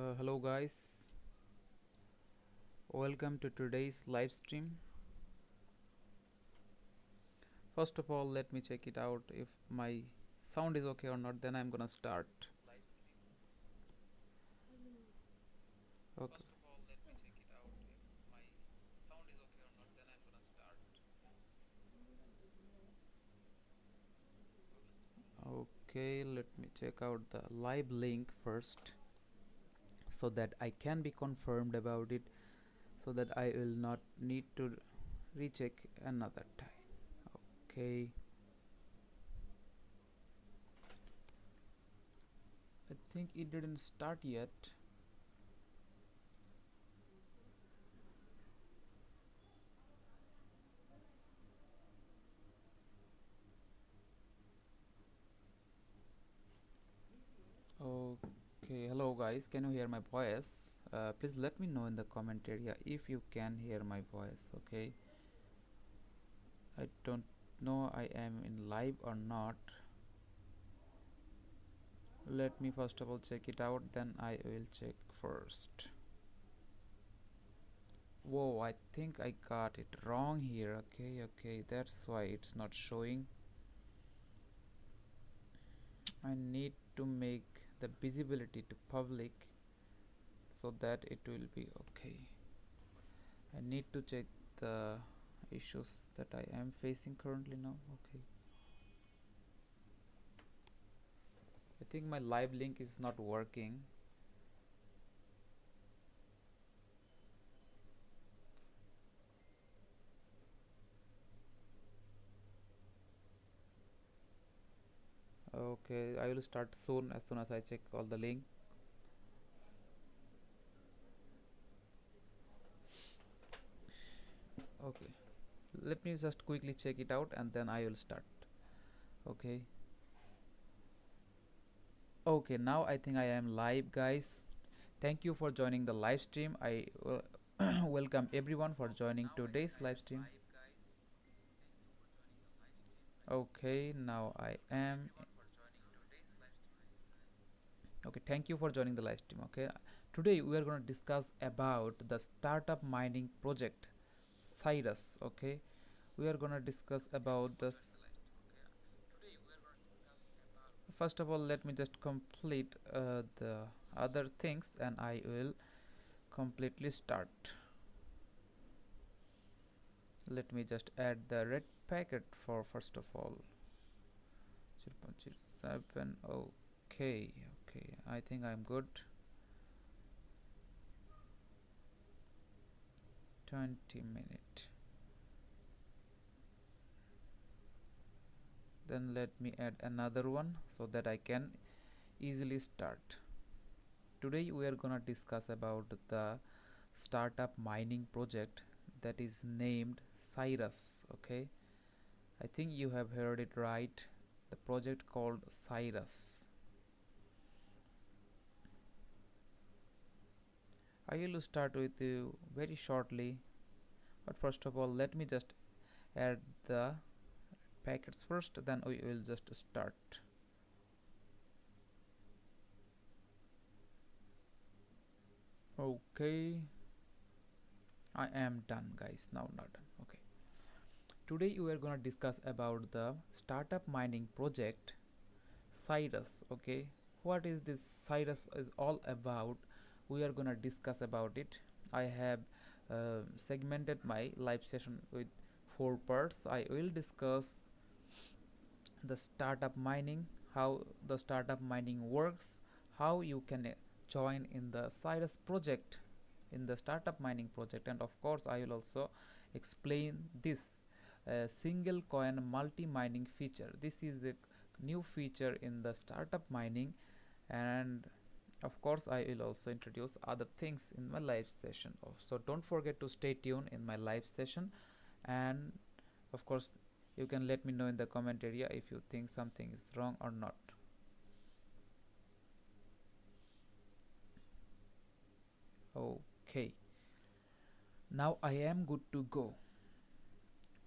Hello guys, welcome to today's live stream. First of all, let me check it out if my sound is okay or not, then I'm gonna start. Okay. Okay, let me check out the live link first so that I can be confirmed about it, so that I will not need to recheck another time. Okay, I think it didn't start yet. Okay, hello guys, can you hear my voice? Please let me know in the comment area if you can hear my voice. Okay, I don't know I am in live or not. Let me first of all check it out, then I will check first. Whoa, I think I got it wrong here. Okay, that's why it's not showing. I need to make the visibility to public so that it will be okay. I need to check the issues that I am facing currently now. Okay, I think my live link is not working. Okay, I will start soon as I check all the link. Okay, let me just quickly check it out and then I will start. Okay. Okay, now I think I am live, guys. Thank you for joining the live stream. I welcome everyone for joining today's live stream. Okay, now I am. Okay, thank you for joining the live stream. Okay, today we are going to discuss about the startup mining project Cyrus. Okay, we are going to discuss about this. First of all, let me just complete the other things and I will completely start. Let me just add the red packet for first of all 0.07. Okay, I think I'm good. 20 minutes. Then let me add another one so that I can easily start. Today we are gonna discuss about the startup mining project that is named Cyrus. Okay, I think you have heard it right, the project called Cyrus. I will start with you very shortly, but first of all let me just add the packets first, then we will just start. Okay, I am done, guys. Now not done. Okay, today we are gonna discuss about the startup mining project Cyrus. Okay, what is this Cyrus is all about? We are gonna discuss about it. I have segmented my live session with 4 parts. I will discuss the startup mining, how the startup mining works, how you can join in the Cyrus project, in the startup mining project, and of course I will also explain this single coin multi mining feature. This is a new feature in the startup mining, and of course I will also introduce other things in my live session. So don't forget to stay tuned in my live session, and of course you can let me know in the comment area if you think something is wrong or not. Okay, now I am good to go.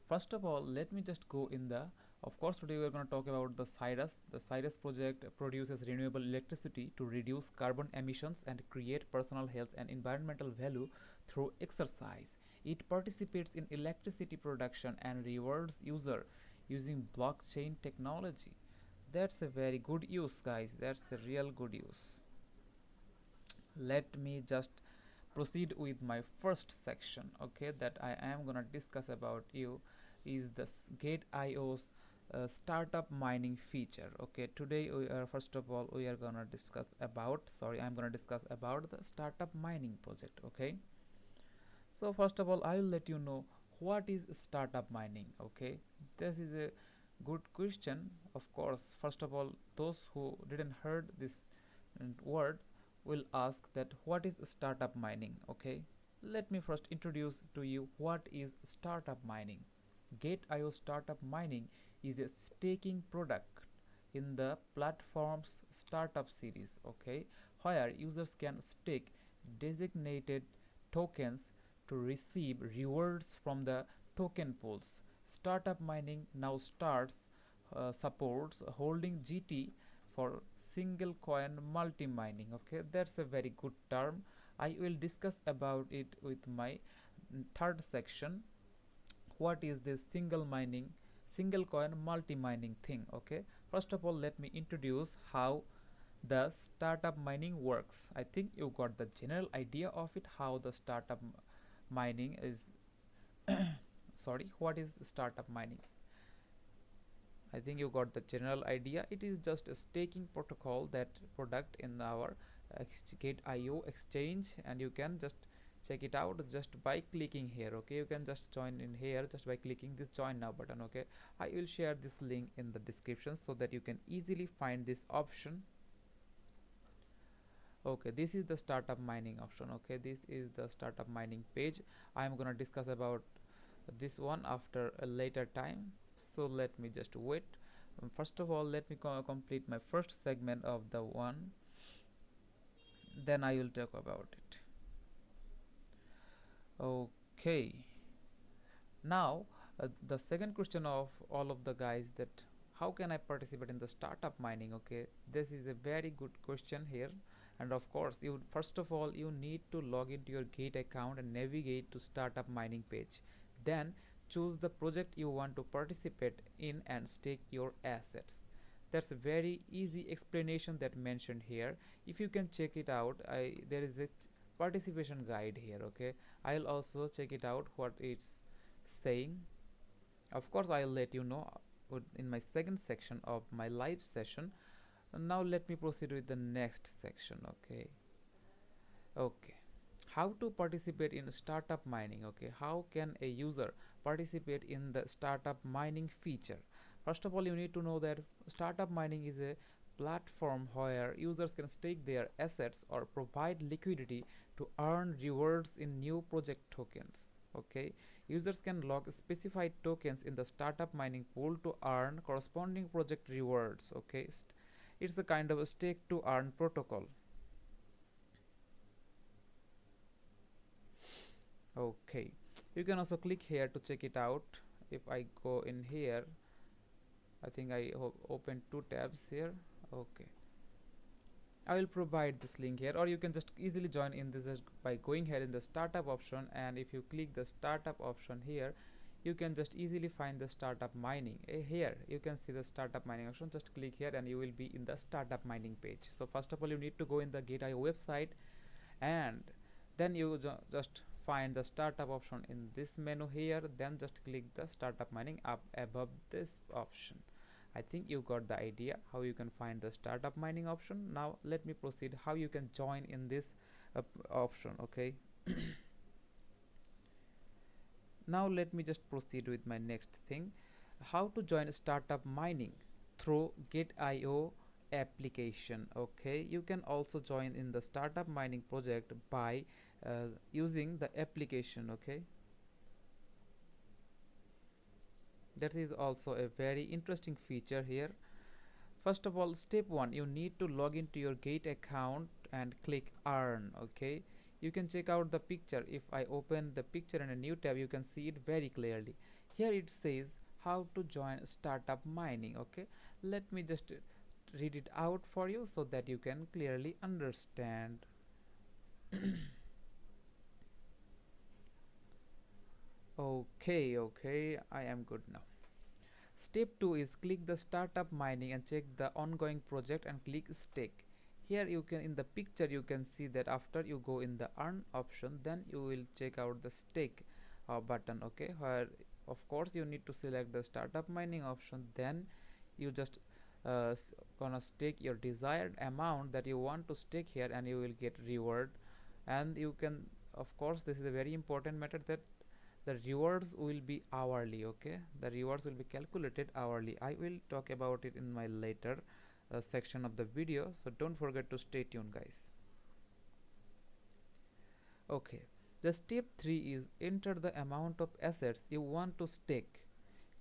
First of all, let me just go in the Of course, today we are going to talk about the Cyrus. The Cyrus project produces renewable electricity to reduce carbon emissions and create personal health and environmental value through exercise. It participates in electricity production and rewards user using blockchain technology. That's a very good use, guys. That's a real good use. Let me just proceed with my first section, okay, that I am gonna discuss about you is the Gate.io's startup mining feature. Okay, today we are first of all we are gonna discuss about, sorry, I'm gonna discuss about the startup mining project. Okay, so first of all I will let you know what is startup mining. Okay, this is a good question. Of course, first of all, those who didn't heard this word will ask that what is startup mining. Okay, let me first introduce to you what is startup mining. Gate.io startup mining is a staking product in the platform's startup series, okay, where users can stake designated tokens to receive rewards from the token pools. Startup mining now supports holding GT for single coin multi mining. Okay, that's a very good term. I will discuss about it with my third section. What is this single coin multi mining thing? Okay, first of all let me introduce how the startup mining works. I think you got the general idea of it, how the startup mining is. Sorry, what is startup mining? I think you got the general idea. It is just a staking protocol that product in our Gate.io exchange, and you can just check it out just by clicking here. Okay, you can just join in here just by clicking this join now button. Okay, I will share this link in the description so that you can easily find this option. Okay, this is the startup mining option. Okay, this is the startup mining page. I am gonna discuss about this one after a later time, so let me just wait. First of all let me complete my first segment of the one, then I will talk about it. Okay, now the second question of all of the guys, that how can I participate in the startup mining? Okay, this is a very good question here. And of course, you first of all you need to log into your Gate account and navigate to startup mining page, then choose the project you want to participate in and stake your assets. That's a very easy explanation that mentioned here. If you can check it out, there is a participation guide here. Okay, I'll also check it out what it's saying. Of course, I'll let you know in my second section of my live session. Now let me proceed with the next section. Okay, how to participate in startup mining. Okay, how can a user participate in the startup mining feature? First of all you need to know that startup mining is a platform where users can stake their assets or provide liquidity to earn rewards in new project tokens. Okay, users can log specified tokens in the startup mining pool to earn corresponding project rewards. Okay, it's a kind of a stake to earn protocol. Okay, you can also click here to check it out. If I go in here, I think I open two tabs here. Okay, I will provide this link here, or you can just easily join in this by going here in the startup option, and if you click the startup option here, you can just easily find the startup mining. Here you can see the startup mining option. Just click here and you will be in the startup mining page. So first of all you need to go in the Gate.io website, and then you just find the startup option in this menu here, then just click the startup mining up above this option. I think you got the idea how you can find the startup mining option. Now let me proceed how you can join in this option. Okay, now let me just proceed with my next thing, how to join startup mining through Gate.io application. Okay, you can also join in the startup mining project by using the application. Okay, that is also a very interesting feature here. First of all, step 1, you need to log into your Gate account and click earn. Okay, you can check out the picture. If I open the picture in a new tab, you can see it very clearly. Here it says how to join startup mining. Okay, let me just read it out for you so that you can clearly understand. Okay, I am good now. Step 2 is click the startup mining and check the ongoing project and click stake. Here you can, in the picture you can see that after you go in the earn option, then you will check out the stake button. Okay, where of course you need to select the startup mining option, then you just gonna stake your desired amount that you want to stake here, and you will get reward. And you can, of course, this is a very important matter, that the rewards will be hourly. Okay, the rewards will be calculated hourly. I will talk about it in my later section of the video, so don't forget to stay tuned, guys. Okay, the step 3 is enter the amount of assets you want to stake.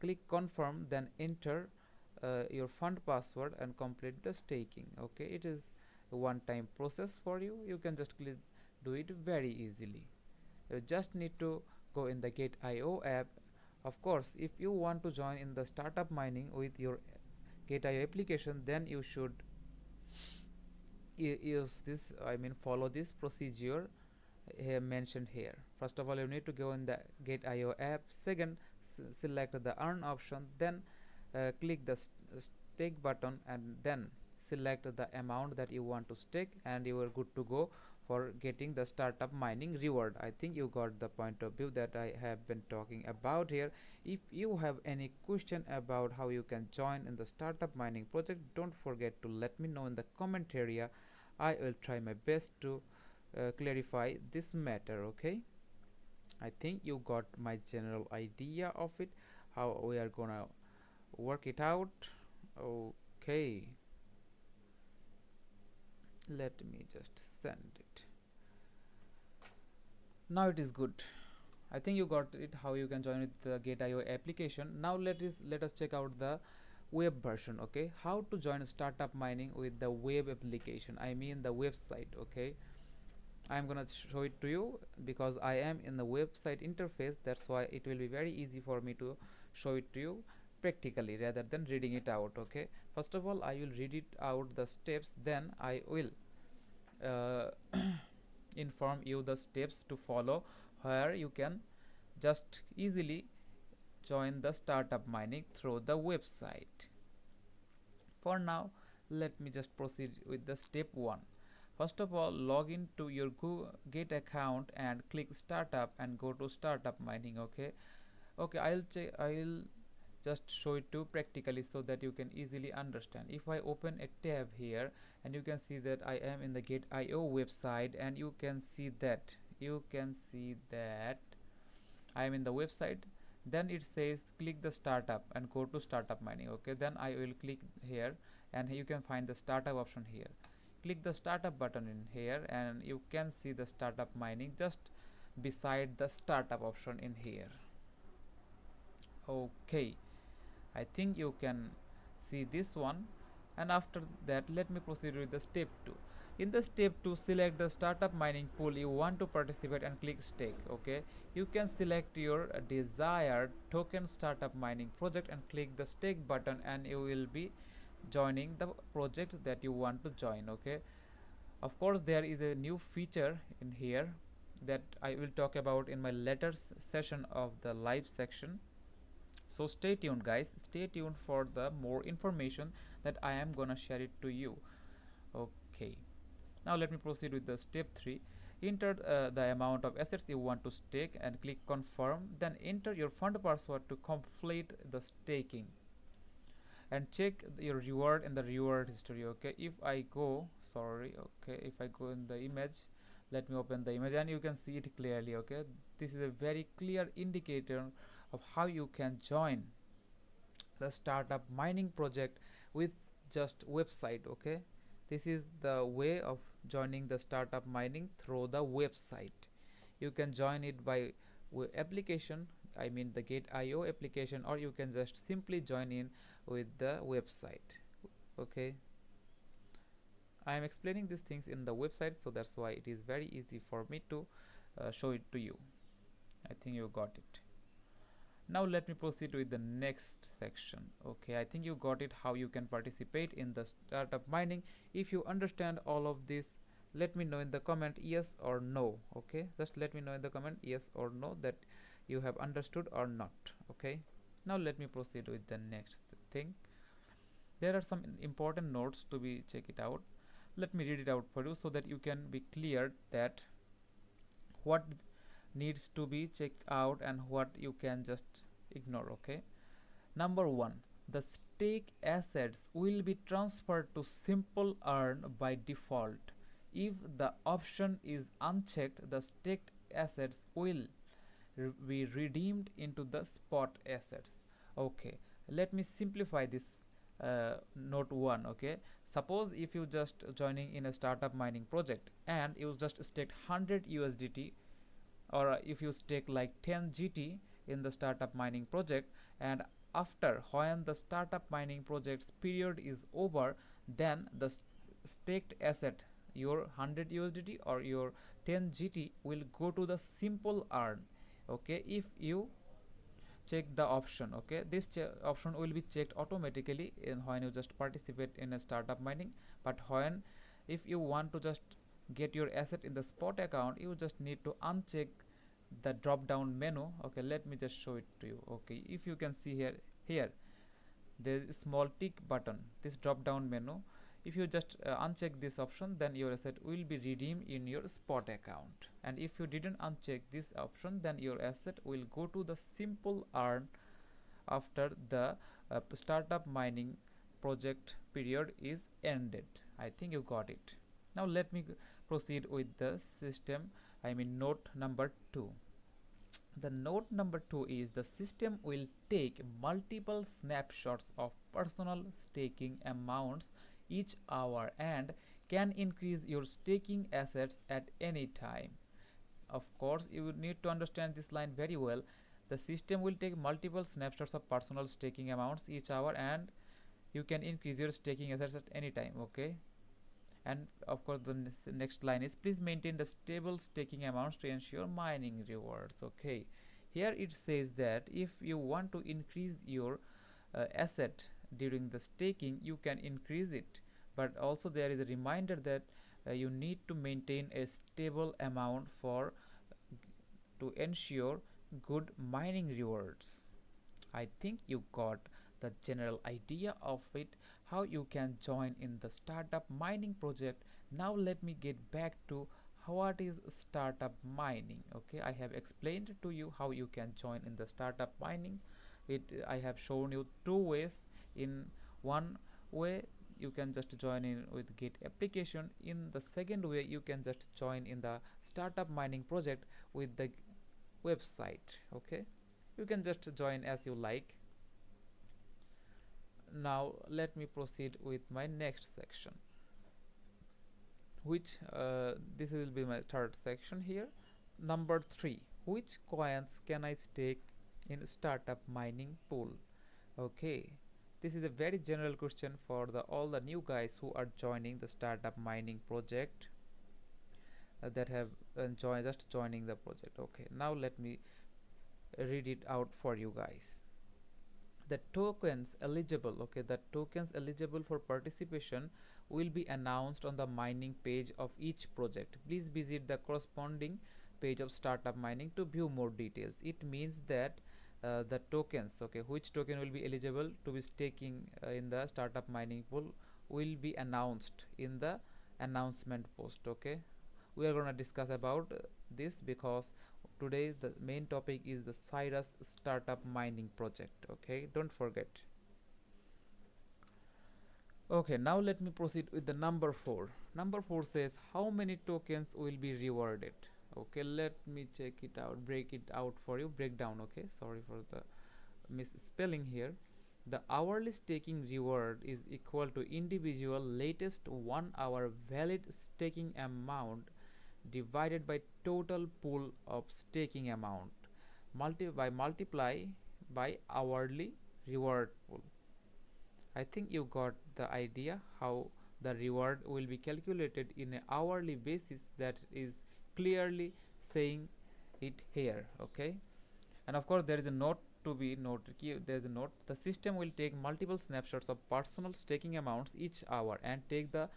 Click confirm, then enter your fund password and complete the staking. Okay, it is a one time process for you. You can just do it very easily. You just need to go in the Gate.io app. Of course, if you want to join in the startup mining with your Gate.io application, then you should use this, I mean follow this procedure here mentioned here. First of all, you need to go in the Gate.io app. Second, select the earn option, then click the stake button, and then select the amount that you want to stake, and you are good to go for getting the startup mining reward. I think you got the point of view that I have been talking about here. If you have any question about how you can join in the startup mining project, don't forget to let me know in the comment area. I will try my best to clarify this matter. Okay, I think you got my general idea of it, how we are gonna work it out. Okay, let me just send it. Now it is good. I think you got it, how you can join with the Gate.io application. Now let us check out the web version. Okay, how to join startup mining with the web application, I mean the website. Okay, I'm gonna show it to you because I am in the website interface. That's why it will be very easy for me to show it to you practically rather than reading it out. Okay, first of all I will read it out the steps, then I will inform you the steps to follow, where you can just easily join the startup mining through the website. For now, let me just proceed with the step 1. First of all, log in to your Gate account and click startup and go to startup mining. Okay, I'll just show it to you practically so that you can easily understand. If I open a tab here, and you can see that I am in the Gate.io website, and you can see that I am in the website. Then it says click the startup and go to startup mining. Okay, then I will click here, and you can find the startup option here. Click the startup button in here, and you can see the startup mining just beside the startup option in here. Okay, I think you can see this one. And after that, let me proceed with the step 2. In the step 2, select the startup mining pool you want to participate and click stake. Okay, you can select your desired token startup mining project and click the stake button, and you will be joining the project that you want to join. Okay, of course there is a new feature in here that I will talk about in my later session of the live section. So stay tuned, guys, stay tuned for the more information that I am gonna share it to you. Okay, now let me proceed with the step 3. Enter the amount of assets you want to stake and click confirm, then enter your fund password to complete the staking, and check your reward in the reward history. Okay, if I go in the image, let me open the image, and you can see it clearly. Okay, this is a very clear indicator of how you can join the startup mining project with just website. Okay, this is the way of joining the startup mining through the website. You can join it by application, I mean the Gate.io application, or you can just simply join in with the website. Okay, I am explaining these things in the website, so that's why it is very easy for me to show it to you. I think you got it. Now let me proceed with the next section. Okay, I think you got it, how you can participate in the startup mining. If you understand all of this, let me know in the comment yes or no. Okay, just let me know in the comment yes or no that you have understood or not. Okay, now let me proceed with the next thing. There are some important notes to be check it out. Let me read it out for you so that you can be clear that what needs to be checked out and what you can just ignore. Okay, number 1, the stake assets will be transferred to simple earn by default. If the option is unchecked, the staked assets will be redeemed into the spot assets. Okay, let me simplify this note 1. Okay, suppose if you just joining in a startup mining project and you just staked 100 USDT, or if you stake like 10 GT in the startup mining project, and after when the startup mining project's period is over, then the staked asset, your 100 USDT or your 10 GT, will go to the simple earn. Okay, if you check the option, okay, this option will be checked automatically in when you just participate in a startup mining. But when if you want to just get your asset in the spot account, you just need to uncheck the drop down menu. Okay, let me just show it to you. Okay, if you can see here there is a small tick button, this drop down menu. If you just uncheck this option, then your asset will be redeemed in your spot account. And if you didn't uncheck this option, then your asset will go to the simple earn after the startup mining project period is ended. I think you got it. Now let me proceed with the system, I mean note number 2. The note number 2 is the system will take multiple snapshots of personal staking amounts each hour and can increase your staking assets at any time. Of course, you need to understand this line very well. The system will take multiple snapshots of personal staking amounts each hour and you can increase your staking assets at any time. Okay, and of course the next line is please maintain the stable staking amounts to ensure mining rewards. Okay, here it says that if you want to increase your asset during the staking, you can increase it, but also there is a reminder that you need to maintain a stable amount for to ensure good mining rewards. I think you got the general idea of it, how you can join in the startup mining project. Now let me get back to what is startup mining. Okay, I have explained to you how you can join in the startup mining. I have shown you two ways. In one way you can just join in with Git application. In the second way you can just join in the startup mining project with the website. Okay, you can just join as you like. Now let me proceed with my next section, which this will be my third section here. Number 3, which coins can I stake in startup mining pool? Okay, this is a very general question for all the new guys who are joining the startup mining project, that have just joining the project. Okay, now let me read it out for you guys. The tokens eligible, okay, the tokens eligible for participation will be announced on the mining page of each project. Please visit the corresponding page of startup mining to view more details. It means that the tokens, okay, which token will be eligible to be staking in the startup mining pool will be announced in the announcement post. Okay, we are going to discuss about this because today the main topic is the Cyrus startup mining project. Okay, don't forget. Okay, now let me proceed with the number 4. Number 4 says how many tokens will be rewarded. Okay, let me check it out, break it out for you, breakdown. Okay, sorry for the misspelling here. The hourly staking reward is equal to individual latest 1 hour valid staking amount divided by total pool of staking amount multiply by hourly reward pool. I think you got the idea how the reward will be calculated in an hourly basis, that is clearly saying it here. Okay, and of course there is a note to be noted, there's a note, the system will take multiple snapshots of personal staking amounts each hour and take the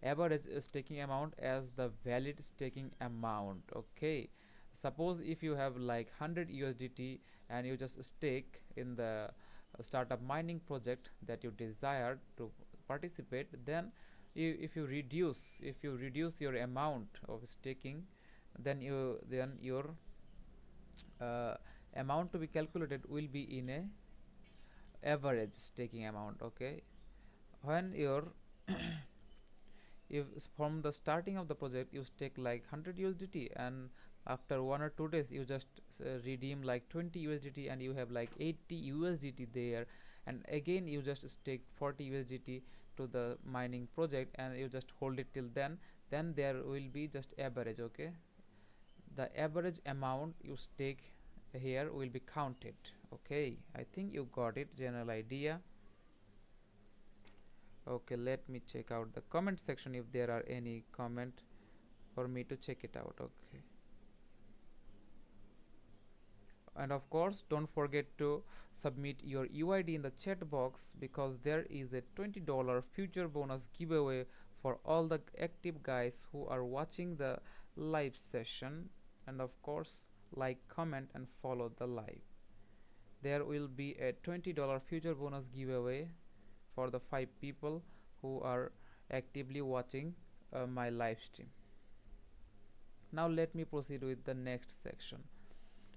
average staking amount as the valid staking amount. Okay, suppose if you have like 100 USDT and you just stake in the startup mining project that you desire to participate, then if you reduce your amount of staking, then your uh, amount to be calculated will be in a average staking amount. Okay, when your if from the starting of the project you stake like 100 USDT, and after 1 or 2 days you just redeem like 20 USDT and you have like 80 USDT there, and again you just stake 40 USDT to the mining project and you just hold it till then there will be just average. Okay, the average amount you stake here will be counted. Okay, I think you got it, general idea. Okay, let me check out the comment section if there are any comment for me to check it out. Okay, and of course don't forget to submit your UID in the chat box, because there is a $20 future bonus giveaway for all the active guys who are watching the live session. And of course like, comment and follow the live. There will be a $20 future bonus giveaway for the 5 people who are actively watching my live stream. Now let me proceed with the next section.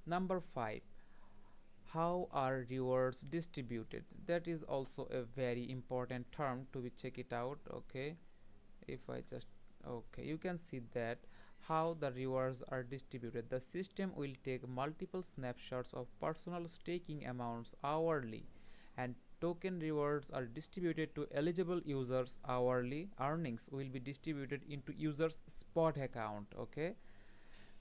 Number 5, how are rewards distributed? That is also a very important term to be check it out. Okay, if I just, okay, you can see that how the rewards are distributed. The system will take multiple snapshots of personal staking amounts hourly, and token rewards are distributed to eligible users. Hourly earnings will be distributed into users spot account. Okay,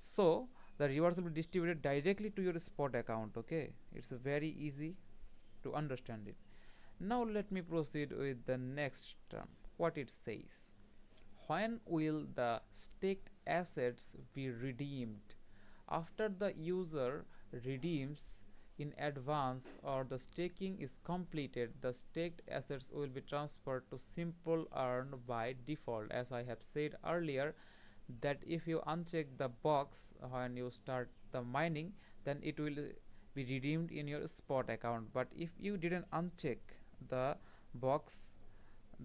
so the rewards will be distributed directly to your spot account. Okay, it's very easy to understand it. Now let me proceed with the next term. What it says: when will the staked assets be redeemed? After the user redeems in advance or the staking is completed, the staked assets will be transferred to simple earn by default. As I have said earlier, that if you uncheck the box when you start the mining, then it will be redeemed in your spot account. But if you didn't uncheck the box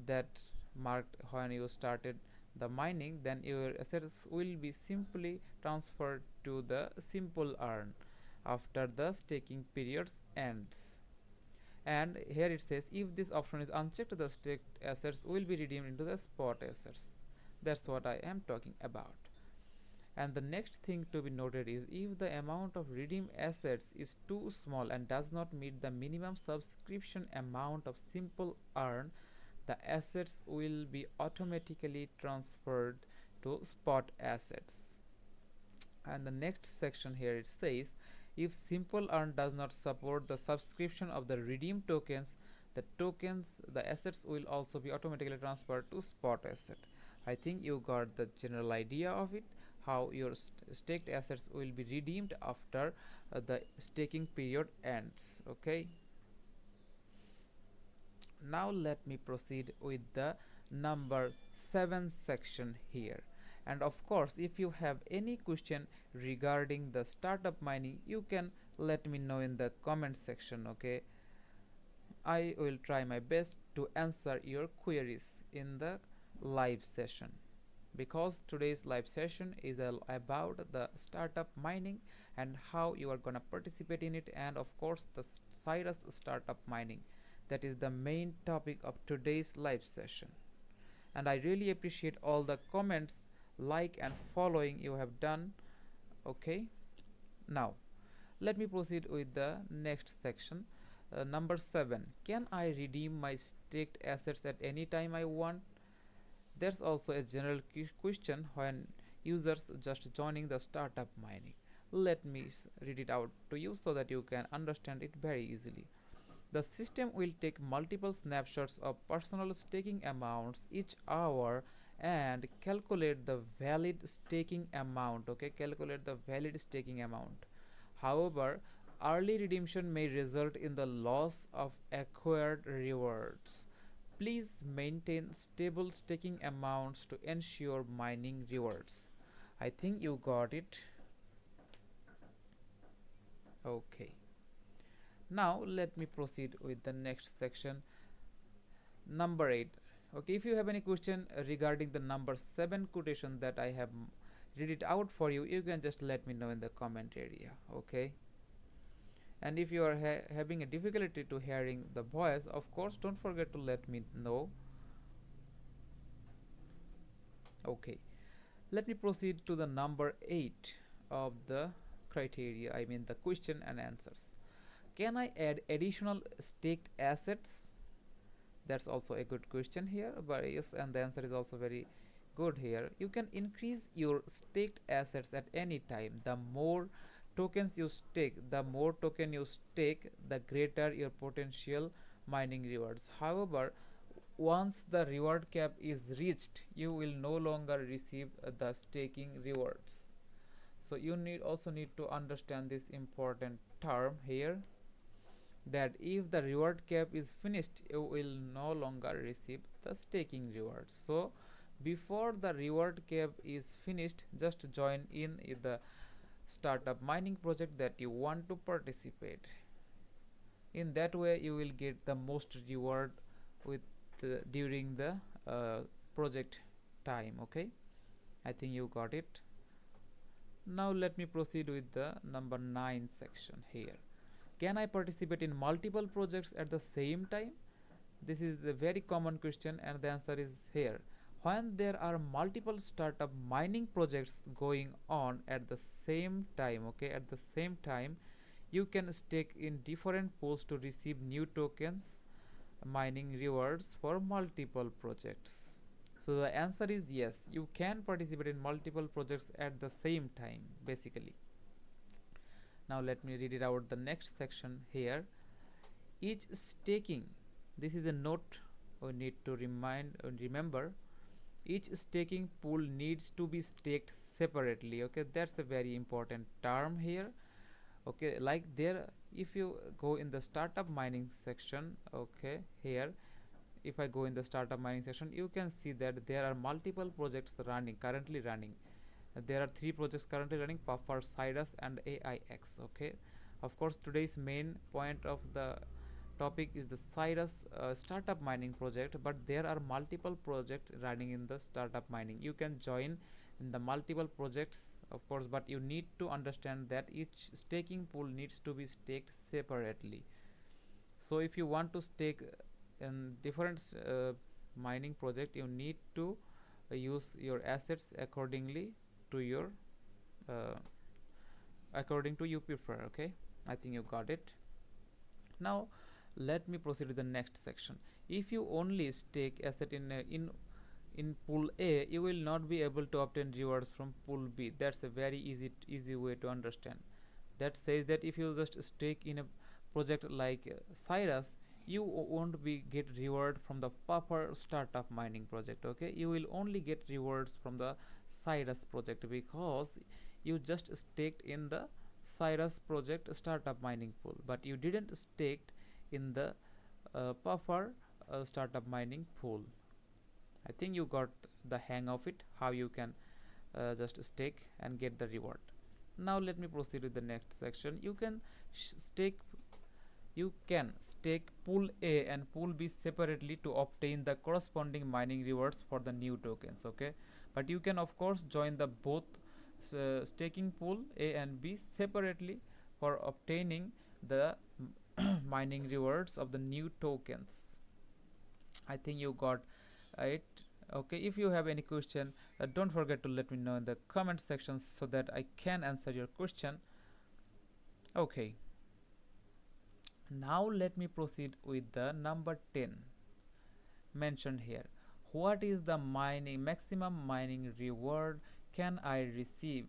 that marked when you started the mining, then your assets will be simply transferred to the simple earn after the staking periods ends. And here it says, if this option is unchecked, the staked assets will be redeemed into the spot assets. That's what I am talking about. And the next thing to be noted is, if the amount of redeemed assets is too small and does not meet the minimum subscription amount of simple earn, the assets will be automatically transferred to spot assets. And the next section here, it says, if simple earn does not support the subscription of the redeemed tokens, the assets will also be automatically transferred to spot asset. I think you got the general idea of it, how your staked assets will be redeemed after the staking period ends. Okay, now let me proceed with the number 7 section here. And of course, if you have any question regarding the startup mining, you can let me know in the comment section. Okay, I will try my best to answer your queries in the live session, because today's live session is about the startup mining and how you are gonna participate in it, and of course the Cyrus startup mining. That is the main topic of today's live session. And I really appreciate all the comments, like and following you have done. Okay, now let me proceed with the next section. Number 7, can I redeem my staked assets at any time I want? There's also a general question when users just joining the startup mining. Let me read it out to you so that you can understand it very easily. The system will take multiple snapshots of personal staking amounts each hour and calculate the valid staking amount. Okay, calculate the valid staking amount. However, early redemption may result in the loss of acquired rewards. Please maintain stable staking amounts to ensure mining rewards. I think you got it. Okay. Now let me proceed with the next section, number 8. Okay, if you have any question regarding the number 7 quotation that I have read it out for you, you can just let me know in the comment area. Okay, and if you are having a difficulty to hearing the voice, of course don't forget to let me know. Okay, let me proceed to the number 8 of the criteria, I mean the question and answers. Can I add additional staked assets? That's also a good question here, but yes, and the answer is also very good here. You can increase your staked assets at any time. The more tokens you stake, the greater your potential mining rewards. However, once the reward cap is reached, you will no longer receive the staking rewards. So you need to understand this important term here, that if the reward cap is finished, you will no longer receive the staking rewards. So before the reward cap is finished, just join in the startup mining project that you want to participate. In that way you will get the most reward with during the project time. Okay, I think you got it. Now let me proceed with the number 9 section here. Can I participate in multiple projects at the same time? This is a very common question, and the answer is here. When there are multiple startup mining projects going on at the same time, okay, at the same time, you can stake in different pools to receive new tokens, mining rewards for multiple projects. So the answer is yes, you can participate in multiple projects at the same time, basically. Now let me read it out the next section here. Each staking, this is a note we need to remember, each staking pool needs to be staked separately. Okay, that's a very important term here. Okay, like there, if you go in the startup mining section, okay, here if I go in the startup mining section, you can see that there are multiple projects currently running. There are 3 projects currently running: Puffer, Cyrus and AIX. Okay, of course today's main point of the topic is the Cyrus startup mining project, but there are multiple projects running in the startup mining. You can join in the multiple projects, of course, but you need to understand that each staking pool needs to be staked separately. So if you want to stake in different mining project, you need to use your assets accordingly to your according to you prefer. Okay, I think you got it. Now let me proceed to the next section. If you only stake asset in pool A, you will not be able to obtain rewards from pool B. That's a very easy way to understand. That says that if you just stake in a project like Cyrus, you won't be get reward from the proper startup mining project. Okay, you will only get rewards from the Cyrus project because you just staked in the Cyrus project startup mining pool, but you didn't staked in the Puffer startup mining pool. I think you got the hang of it, how you can just stake and get the reward. Now let me proceed with the next section. You can stake pool A and pool B separately to obtain the corresponding mining rewards for the new tokens. Okay, but you can of course join the both staking pool A and B separately for obtaining the mining rewards of the new tokens. I think you got it. Okay, if you have any question, don't forget to let me know in the comment section so that I can answer your question. Okay, now let me proceed with the number 10 mentioned here. What is the maximum mining reward can I receive?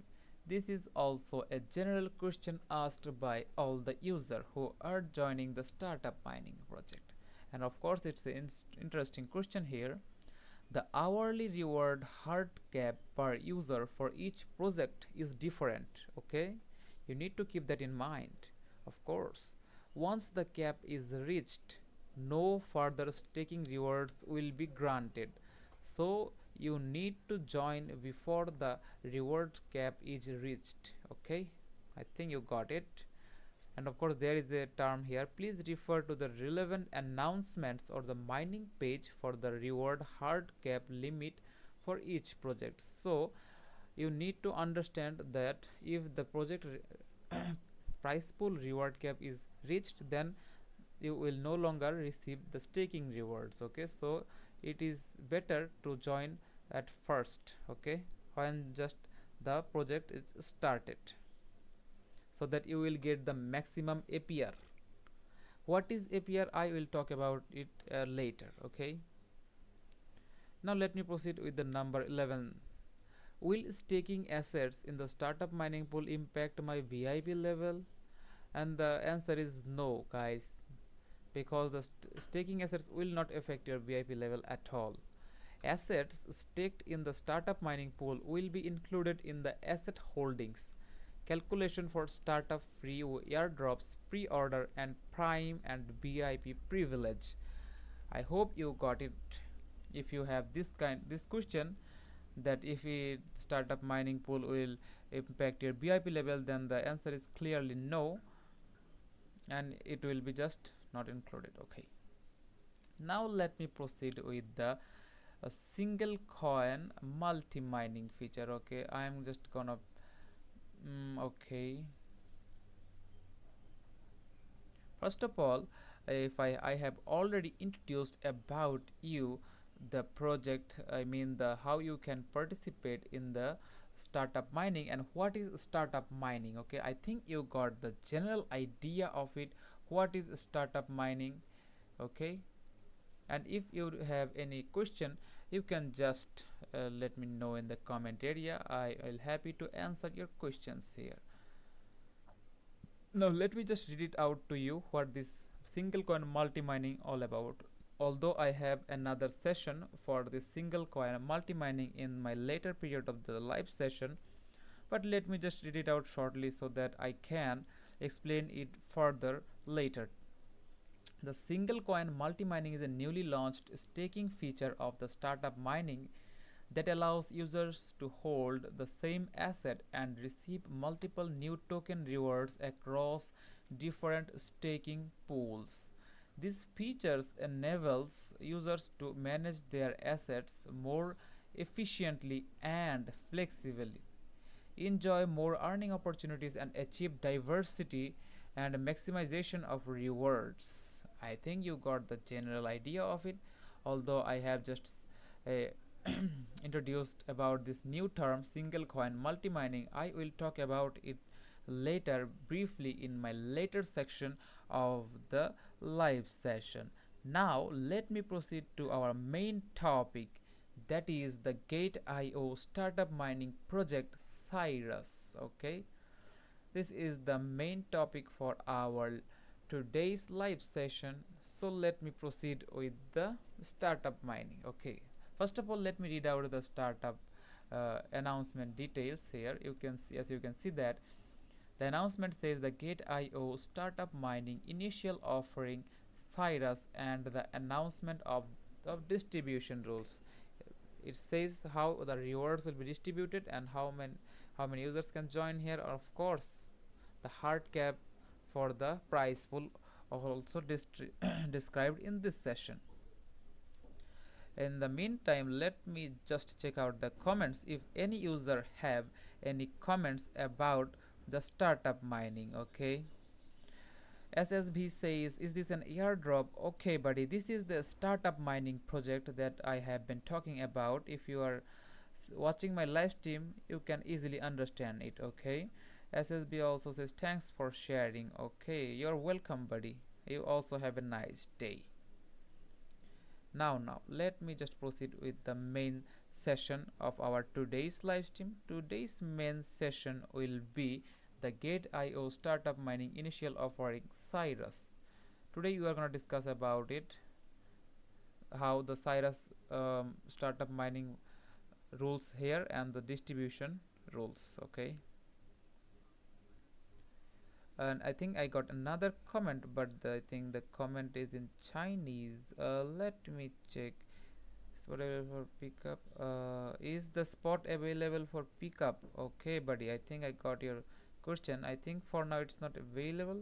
This is also a general question asked by all the users who are joining the startup mining project, and of course it's an interesting question here. The hourly reward hard cap per user for each project is different. Okay, you need to keep that in mind. Of course, once the cap is reached, no further staking rewards will be granted. So you need to join before the reward cap is reached. Okay, I think you got it. And of course, there is a term here. Please refer to the relevant announcements or the mining page for the reward hard cap limit for each project. So you need to understand that if the project price pool reward cap is reached, then you will no longer receive the staking rewards. Okay, so it is better to join at first, okay, when just the project is started, so that you will get the maximum APR. What is APR? I will talk about it later. Okay, now let me proceed with the number 11. Will staking assets in the startup mining pool impact my VIP level? And the answer is no, guys, because the staking assets will not affect your VIP level at all. Assets staked in the startup mining pool will be included in the asset holdings calculation for startup free airdrops, pre-order, and prime and VIP privilege. I hope you got it. If you have this question, that if a startup mining pool will impact your BIP level, then the answer is clearly no, and it will be just not included. Okay, now let me proceed with the a single coin multi mining feature. Okay, I am just gonna okay, first of all, if I have already introduced about you the project, I mean the how you can participate in the startup mining and what is startup mining. Okay, I think you got the general idea of it, what is startup mining. Okay, and if you have any question, you can just let me know in the comment area. I will happy to answer your questions here. Now let me just read it out to you what this single coin multi mining all about. Although I have another session for this single coin multi mining in my later period of the live session, but let me just read it out shortly so that I can explain it further later. The single coin multi mining is a newly launched staking feature of the startup mining that allows users to hold the same asset and receive multiple new token rewards across different staking pools. This features enables users to manage their assets more efficiently and flexibly, enjoy more earning opportunities, and achieve diversity and maximization of rewards. I think you got the general idea of it. Although I have just uh, introduced about this new term single coin multi mining, I will talk about it later briefly in my later section of the live session. Now let me proceed to our main topic, that is the Gate.io startup mining project Cyrus. Okay, this is the main topic for our today's live session. So let me proceed with the startup mining. Okay, first of all, let me read out the startup announcement details here. You can see, as you can see, that the announcement says the Gate.io startup mining initial offering Cyrus and the announcement of the distribution rules. It says how the rewards will be distributed and how many users can join here. Of course, the hard cap for the price pool also described in this session. In the meantime, let me just check out the comments if any user have any comments about the startup mining. Okay, SSB says, is this an airdrop? Okay, buddy, this is the startup mining project that I have been talking about. If you are watching my live stream, you can easily understand it. Okay, SSB also says, thanks for sharing. Okay, you're welcome, buddy. You also have a nice day. Now let me just proceed with the main session of our today's live stream. Today's main session will be the Gate.io startup mining initial offering Cyrus. Today we are going to discuss about it, how the Cyrus startup mining rules here and the distribution rules. Okay, And I think I got another comment, but I think the comment is in Chinese. Let me check. Spot available for pickup. Is the spot available for pickup? Okay, buddy. I think I got your question. I think for now it's not available.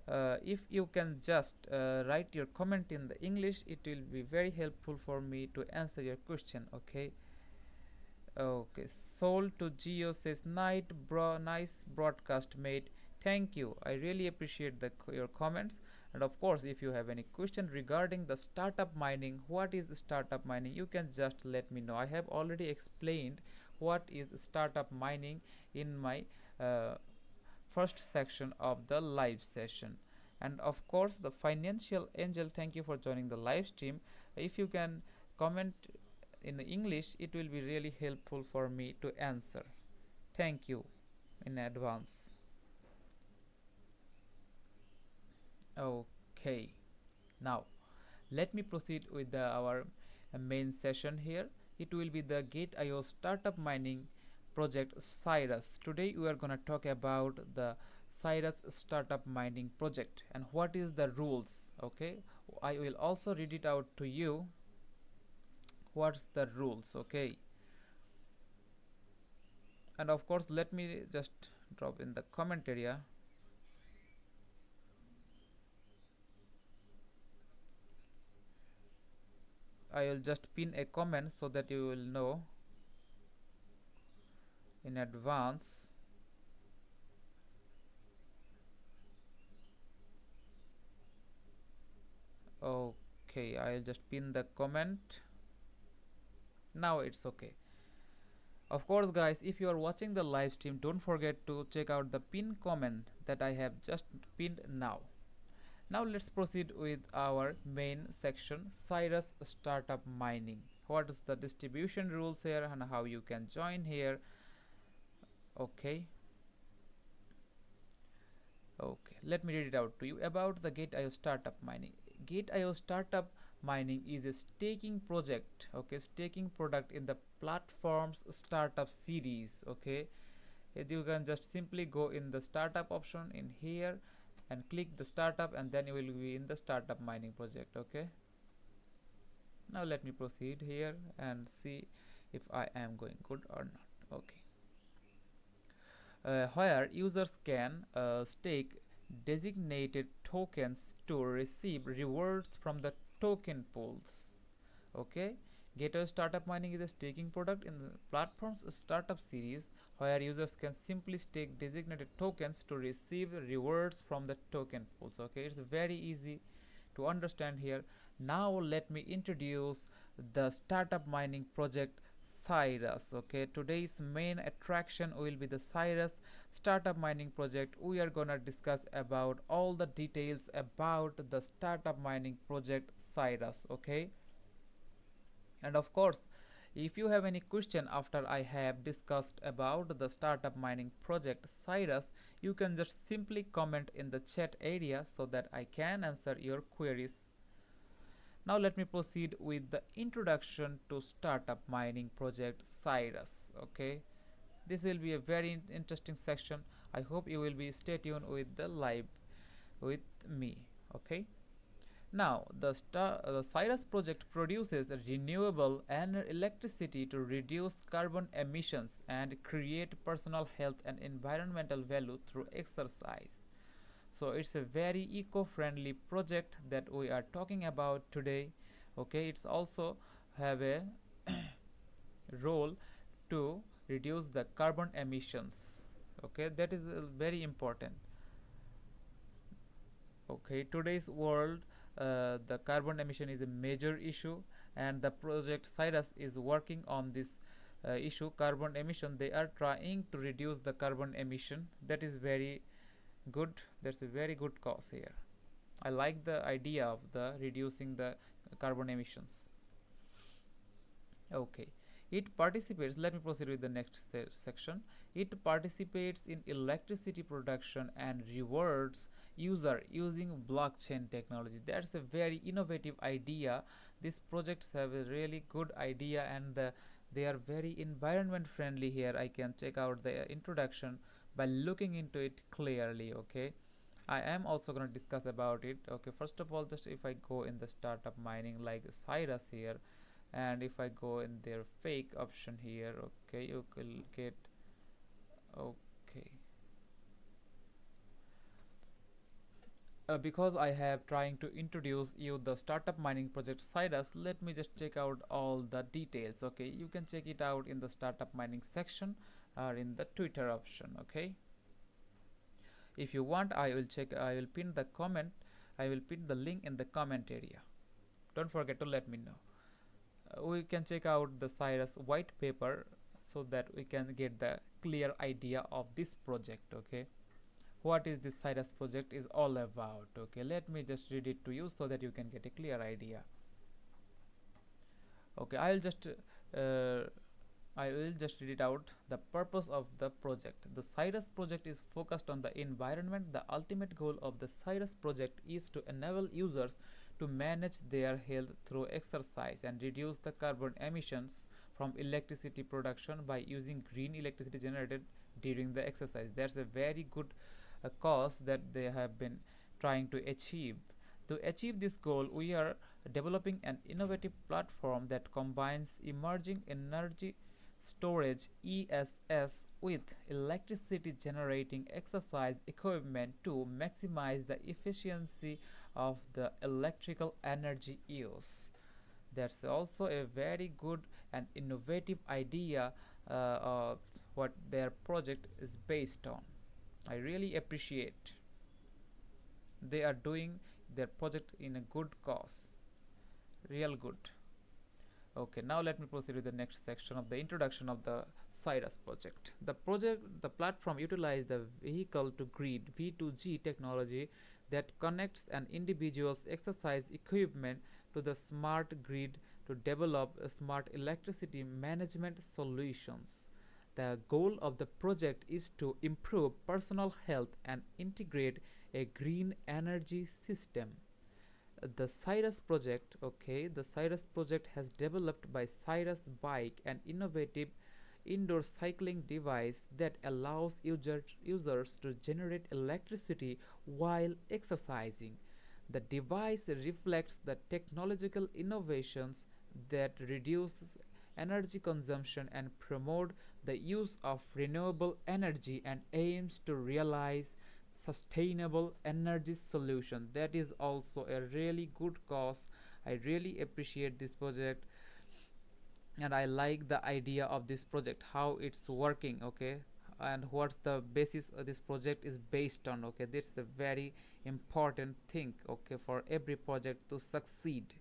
If you can just write your comment in the English, it will be very helpful for me to answer your question. Okay. Okay, Soul to Geo says, nice broadcast, mate. Thank you. I really appreciate your comments. And of course, if you have any question regarding the startup mining, what is the startup mining, you can just let me know. I have already explained what is startup mining in my uh, first section of the live session. And of course, the financial angel, thank you for joining the live stream. If you can comment in English, it will be really helpful for me to answer. Thank you in advance. Okay, now let me proceed with our main session here. It will be the Gate.io startup mining project Cyrus. Today we are gonna talk about the Cyrus startup mining project and what is the rules. Okay, I will also read it out to you. What's the rules? Okay, and of course let me just drop in the comment area. I will just pin a comment so that you will know in advance. Okay, I'll just pin the comment. Now it's okay. Of course guys, if you are watching the live stream, don't forget to check out the pin comment that I have just pinned now. Now let's proceed with our main section, Cyrus startup mining. What is the distribution rules here and how you can join here. Okay, let me read it out to you about the Gate.io startup mining. Gate.io startup mining is a staking project, okay, staking product in the platform's startup series. Okay, you can just simply go in the startup option in here and click the startup, and then you will be in the startup mining project. Okay, now let me proceed here and see if I am going good or not. Okay, where users can stake designated tokens to receive rewards from the token pools. Okay, Gateway Startup Mining is a staking product in the platform's startup series where users can simply stake designated tokens to receive rewards from the token pools. Okay, it's very easy to understand here. Now let me introduce the startup mining project Cyrus. Okay, today's main attraction will be the Cyrus startup mining project. We are gonna discuss about all the details about the startup mining project Cyrus. Okay, and of course, if you have any question after I have discussed about the startup mining project Cyrus, you can just simply comment in the chat area so that I can answer your queries. Now let me proceed with the introduction to startup mining project Cyrus. Okay, this will be a very interesting section. I hope you will be stay tuned with the live with me. Okay, now the Cyrus project produces renewable and electricity to reduce carbon emissions and create personal health and environmental value through exercise. So it's a very eco-friendly project that we are talking about today. Okay, it's also have a role to reduce the carbon emissions. Okay, that is very important. Okay, today's world, the carbon emission is a major issue, and the project Cyrus is working on this issue, carbon emission. They are trying to reduce the carbon emission. That is very good. That's a very good cause here. I like the idea of the reducing the carbon emissions. Okay, it participates, let me proceed with the next section. It participates in electricity production and rewards user using blockchain technology. That's a very innovative idea. These projects have a really good idea, and they are very environment friendly here. I can check out the introduction by looking into it clearly. Okay, I am also going to discuss about it. Okay, first of all, just if I go in the startup mining like Cyrus here, and if I go in their fake option here, okay, you will get, okay, because I have trying to introduce you the startup mining project Cyrus, let me just check out all the details. Okay, you can check it out in the startup mining section or in the Twitter option. Okay, if you want, I will pin the comment, I will pin the link in the comment area. Don't forget to let me know. We can check out the Cyrus white paper so that we can get the clear idea of this project. Okay, what is this Cyrus project is all about. Okay, let me just read it to you so that you can get a clear idea. Okay, uh, I will just read it out. The purpose of the project. The Cyrus project is focused on the environment. The ultimate goal of the Cyrus project is to enable users to manage their health through exercise and reduce the carbon emissions from electricity production by using green electricity generated during the exercise. That's a very good cause that they have been trying to achieve. To achieve this goal, we are developing an innovative platform that combines emerging energy storage ESS with electricity generating exercise equipment to maximize the efficiency of the electrical energy use. That's also a very good and innovative idea of what their project is based on. I really appreciate they are doing their project in a good cause, real good. Okay, now let me proceed with the next section of the introduction of the Cyrus project. The platform utilizes the vehicle to grid V2G technology that connects an individual's exercise equipment to the smart grid to develop smart electricity management solutions. The goal of the project is to improve personal health and integrate a green energy system. The Cyrus project, okay, the Cyrus project has developed by Cyrus Bike, an innovative indoor cycling device that allows users to generate electricity while exercising. The device reflects the technological innovations that reduce energy consumption and promote the use of renewable energy and aims to realize sustainable energy solution. That is also a really good cause. I really appreciate this project and I like the idea of this project, how it's working. Okay, and what's the basis of this project is based on. Okay, that's a very important thing, okay, for every project to succeed.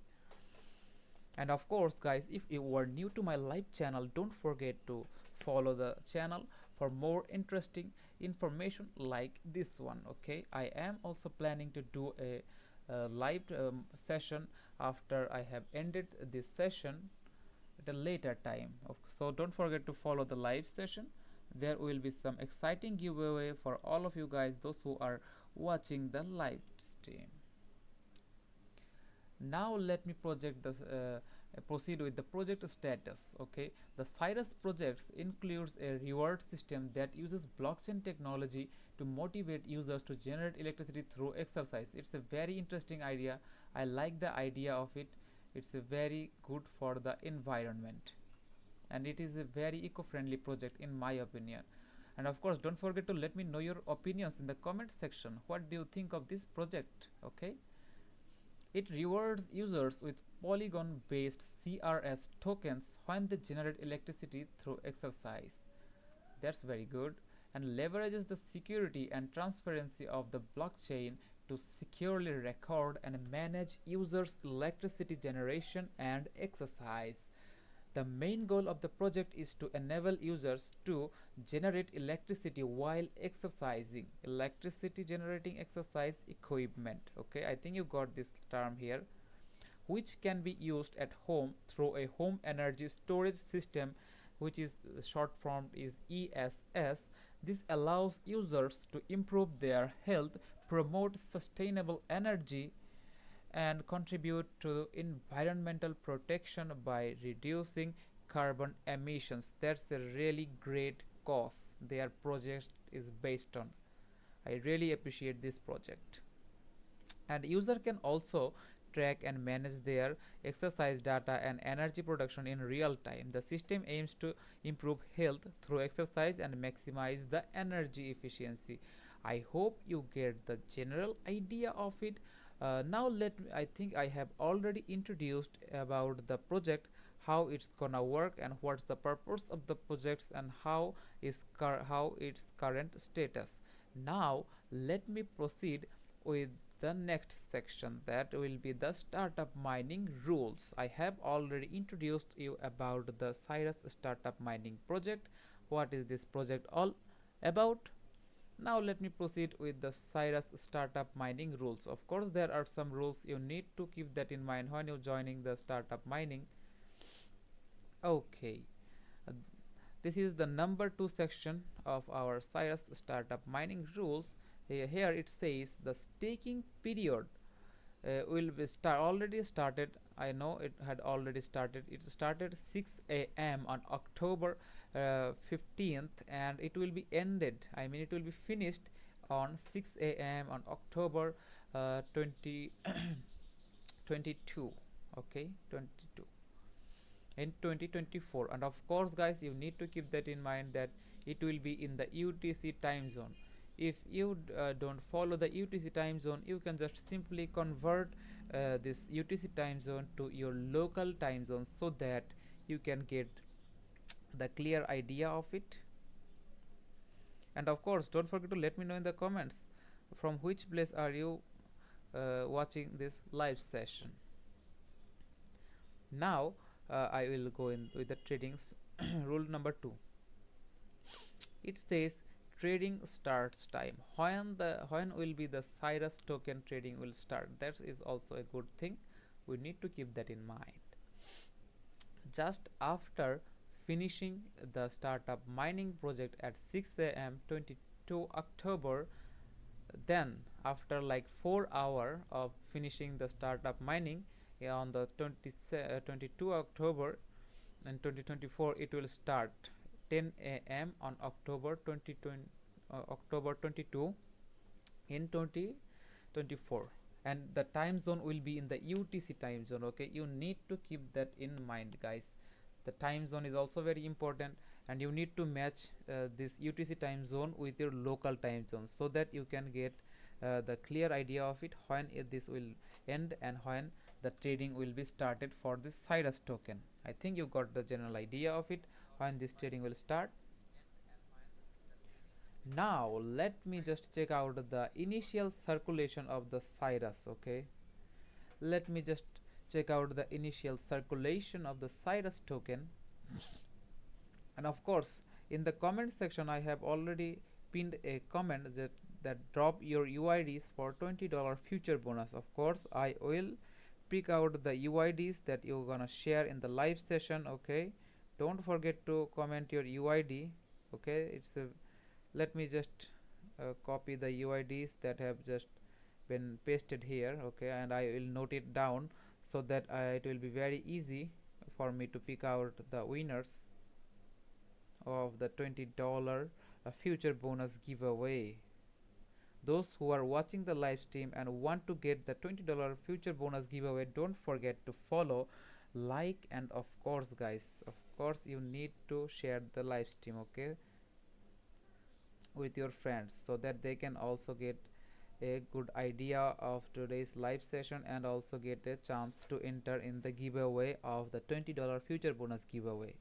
And of course guys, if you are new to my live channel, don't forget to follow the channel for more interesting information like this one. Okay, I am also planning to do a live session after I have ended this session at a later time. So don't forget to follow the live session. There will be some exciting giveaway for all of you guys, those who are watching the live stream. Now let me proceed with the project status. Okay, the Cyrus projects includes a reward system that uses blockchain technology to motivate users to generate electricity through exercise. It's a very interesting idea. I like the idea of it. It's a very good for the environment and it is a very eco-friendly project in my opinion. And of course don't forget to let me know your opinions in the comment section. What do you think of this project? Okay, it rewards users with Polygon based CRS tokens when they generate electricity through exercise. That's very good. And leverages the security and transparency of the blockchain to securely record and manage users' electricity generation and exercise. The main goal of the project is to enable users to generate electricity while exercising. Electricity generating exercise equipment. Okay, I think you got this term here, which can be used at home through a home energy storage system, which is short form is ESS. This allows users to improve their health, promote sustainable energy and contribute to environmental protection by reducing carbon emissions. That's a really great cause their project is based on. I really appreciate this project. And user can also track and manage their exercise data and energy production in real time. The system aims to improve health through exercise and maximize the energy efficiency. I hope you get the general idea of it. Now let me, I think I have already introduced about the project, how it's gonna work and what's the purpose of the projects and how its current status. Now let me proceed with the next section, that will be the startup mining rules. I have already introduced you about the Cyrus startup mining project. What is this project all about? Now let me proceed with the Cyrus startup mining rules. Of course there are some rules, you need to keep that in mind when you're joining the startup mining. Okay, uh, this is the number 2 section of our Cyrus startup mining rules. Here it says the staking period will be already started. I know it had already started. It started 6 a.m. on October 15th, and it will be ended. I mean, it will be finished on 6 a.m. on October 2022. Okay, 22 in 2024. And of course guys, you need to keep that in mind that it will be in the UTC time zone. If you don't follow the UTC time zone, you can just simply convert this UTC time zone to your local time zone so that you can get the clear idea of it. And of course don't forget to let me know in the comments from which place are you watching this live session. Now I will go in with the trading rule number 2. It says trading starts time. When will be the Cyrus token trading will start? That is also a good thing. We need to keep that in mind. Just after finishing the startup mining project at 6 a.m. 22 October, then after like 4 hour of finishing the startup mining on the 22 October and 2024, it will start 10 a.m. on October 22 in 2024, and the time zone will be in the UTC time zone. Okay, you need to keep that in mind guys. The time zone is also very important, and you need to match this UTC time zone with your local time zone so that you can get the clear idea of it, when this will end and when the trading will be started for this Cyrus token. I think you got the general idea of it, when this trading will start. Now let me just check out the initial circulation of the Cyrus. Okay, let me just check out the initial circulation of the Cyrus token. And of course in the comment section I have already pinned a comment that drop your UIDs for $20 future bonus. Of course I will pick out the UIDs that you're gonna share in the live session. Okay, don't forget to comment your UID. Okay, it's a, let me just copy the UIDs that have just been pasted here. Okay, and I will note it down so that it will be very easy for me to pick out the winners of the $20 future bonus giveaway. Those who are watching the live stream and want to get the $20 future bonus giveaway, don't forget to follow, like, and of course guys, of course you need to share the live stream, okay, with your friends so that they can also get a good idea of today's live session and also get a chance to enter in the giveaway of the $20 future bonus giveaway.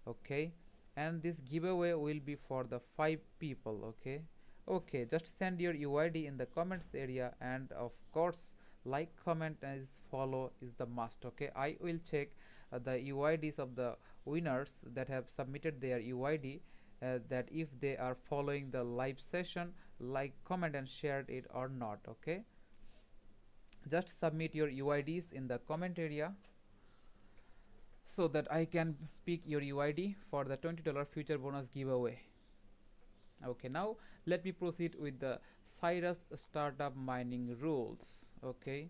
Okay, and this giveaway will be for the 5 people. Okay, okay, just send your UID in the comments area, and of course like, comment, and follow is the must. Okay, I will check the UIDs of the winners that have submitted their UID, that if they are following the live session, like, comment, and shared it or not. Okay, just submit your UIDs in the comment area so that I can pick your UID for the $20 future bonus giveaway. Okay, now let me proceed with the Cyrus startup mining rules. Okay,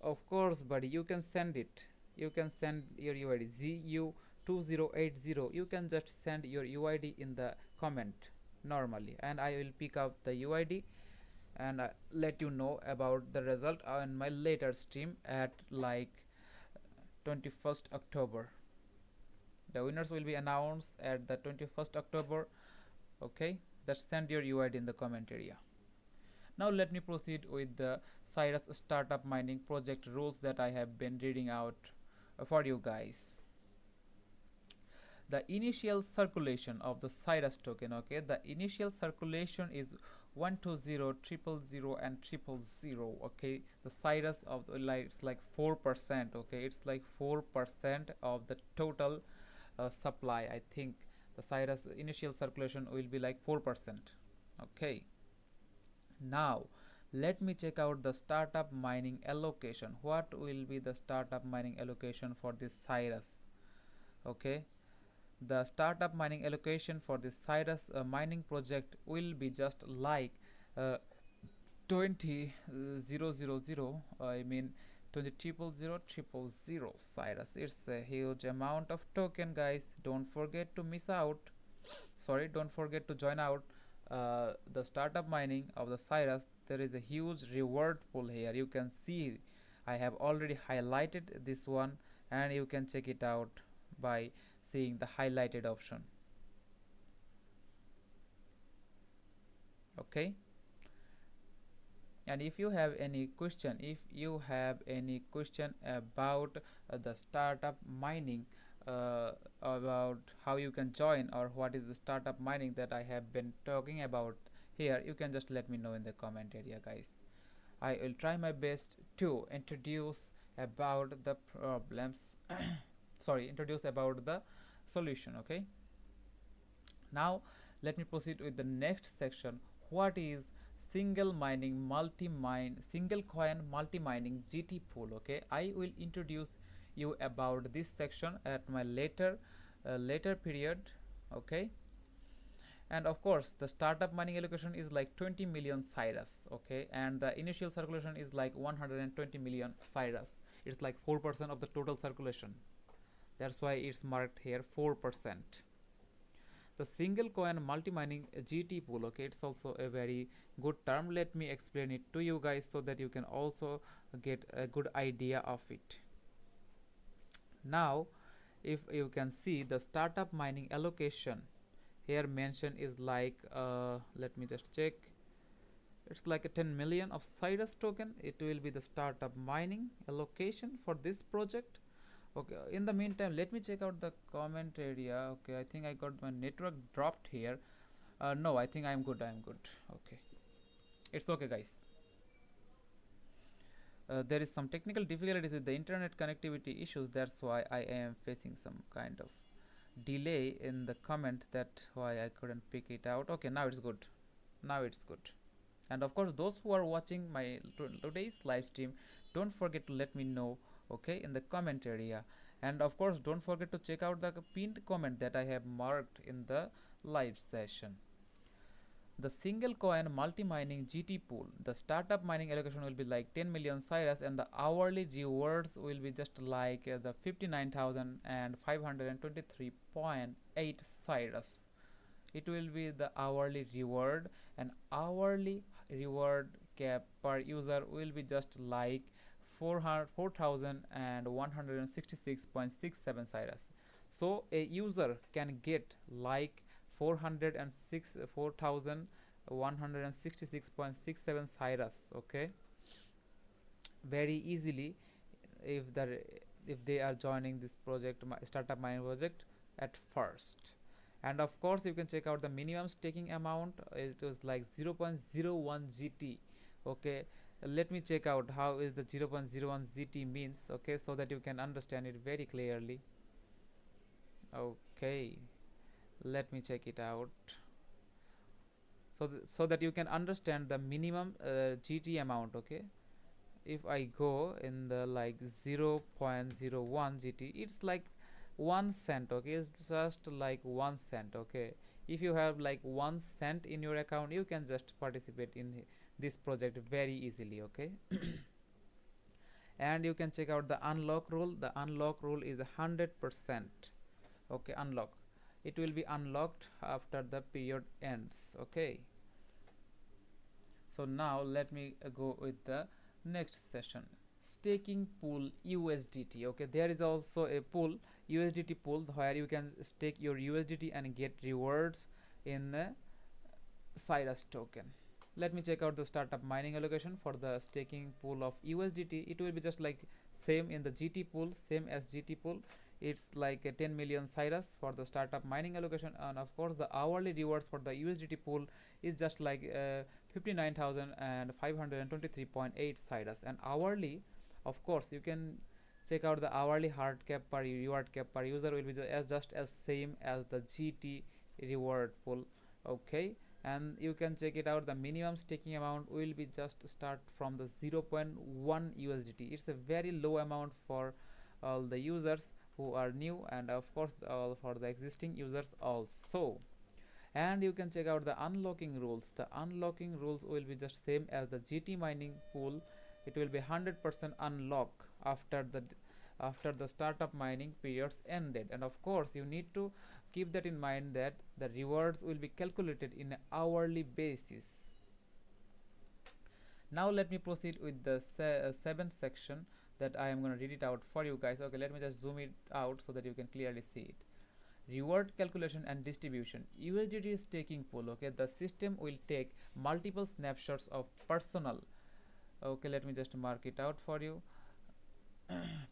of course buddy, you can send it, you can send your UID 2080, you can just send your UID in the comment normally, and I will pick up the UID and let you know about the result on my later stream at like 21st October. The winners will be announced at the 21st October. Okay, just send your UID in the comment area. Now let me proceed with the Cyrus startup mining project rules that I have been reading out for you guys. The initial circulation of the Cyrus token, okay, the initial circulation is 120 000 and 000, okay. The Cyrus of the, like, it's like 4%, okay, it's like 4% of the total supply. I think the Cyrus initial circulation will be like 4%, okay. Now let me check out the startup mining allocation. What will be the startup mining allocation for this Cyrus? Okay, the startup mining allocation for the Cyrus mining project will be just like 20,000. I mean 20,000,000 Cyrus. It's a huge amount of token, guys. Don't forget to miss out. Sorry, don't forget to join out the startup mining of the Cyrus. There is a huge reward pool here. You can see I have already highlighted this one, and you can check it out by seeing the highlighted option. Okay, and if you have any question, about the startup mining, about how you can join or what is the startup mining that I have been talking about here, you can just let me know in the comment area, guys. I will try my best to introduce about the problems sorry, introduce about the solution. Okay, now let me proceed with the next section. What is single coin multi mining GT pool? Okay, I will introduce you about this section at my later period. Okay, and of course the startup mining allocation is like 20 million Cyrus. Okay, and the initial circulation is like 120 million Cyrus. It's like 4% of the total circulation. That's why it's marked here 4%. The single coin multi mining GT pool, okay, it's also a very good term. Let me explain it to you guys so that you can also get a good idea of it. Now if you can see the startup mining allocation here mentioned is like let me just check, it's like a 10 million of Cyrus token. It will be the startup mining allocation for this project. Okay, in the meantime let me check out the comment area. Okay, I think I got my network dropped here. No, I think I'm good. Okay, it's okay, guys. There is some technical difficulties with the internet connectivity issues. That's why I am facing some kind of delay in the comment. That why I couldn't pick it out. Okay, now it's good. And of course those who are watching my today's live stream, don't forget to let me know, okay, in the comment area. And of course don't forget to check out the pinned comment that I have marked in the live session. The single coin multi mining GT pool, the startup mining allocation will be like 10 million Cyrus, and the hourly rewards will be just like the 59,523.8 Cyrus. It will be the hourly reward, and hourly reward cap per user will be just like 4,166.67 Cyrus. So a user can get like 4,166.67 Cyrus, okay, very easily if they are joining this project, startup mining project at first. And of course you can check out the minimum staking amount. It was like 0.01 GT. Okay, let me check out how is the 0.01 GT means, okay, so that you can understand it very clearly. Okay, let me check it out so that you can understand the minimum GT amount. Okay, if I go in the like 0.01 GT, it's like 1 cent. Okay, it's just like 1 cent. Okay, if you have like 1 cent in your account, you can just participate in this project very easily. Okay, and you can check out the unlock rule. The unlock rule is 100%. Okay, unlock. It will be unlocked after the period ends. Okay, so now let me go with the next session, staking pool USDT. Okay, there is also a pool, USDT pool, where you can stake your USDT and get rewards in the Cyrus token. Let me check out the startup mining allocation for the staking pool of USDT. It will be just like same in the GT pool, same as GT pool. It's like a 10 million Cyrus for the startup mining allocation, and of course the hourly rewards for the USDT pool is just like 59,523.8 Cyrus. And hourly, of course, you can check out the hourly hard cap per reward cap per user will be just as same as the GT reward pool. Okay, and you can check it out, the minimum staking amount will be just start from the 0.1 USDT. It's a very low amount for all the users who are new, and of course for the existing users also. And you can check out the unlocking rules. The unlocking rules will be just same as the GT mining pool. It will be 100% unlock after the startup mining periods ended. And of course you need to keep that in mind that the rewards will be calculated in an hourly basis. Now let me proceed with the seventh section that I am going to read it out for you guys. Okay, let me just zoom it out so that you can clearly see it. Reward calculation and distribution. USDT staking pool. Okay, the system will take multiple snapshots of personal. Okay, let me just mark it out for you.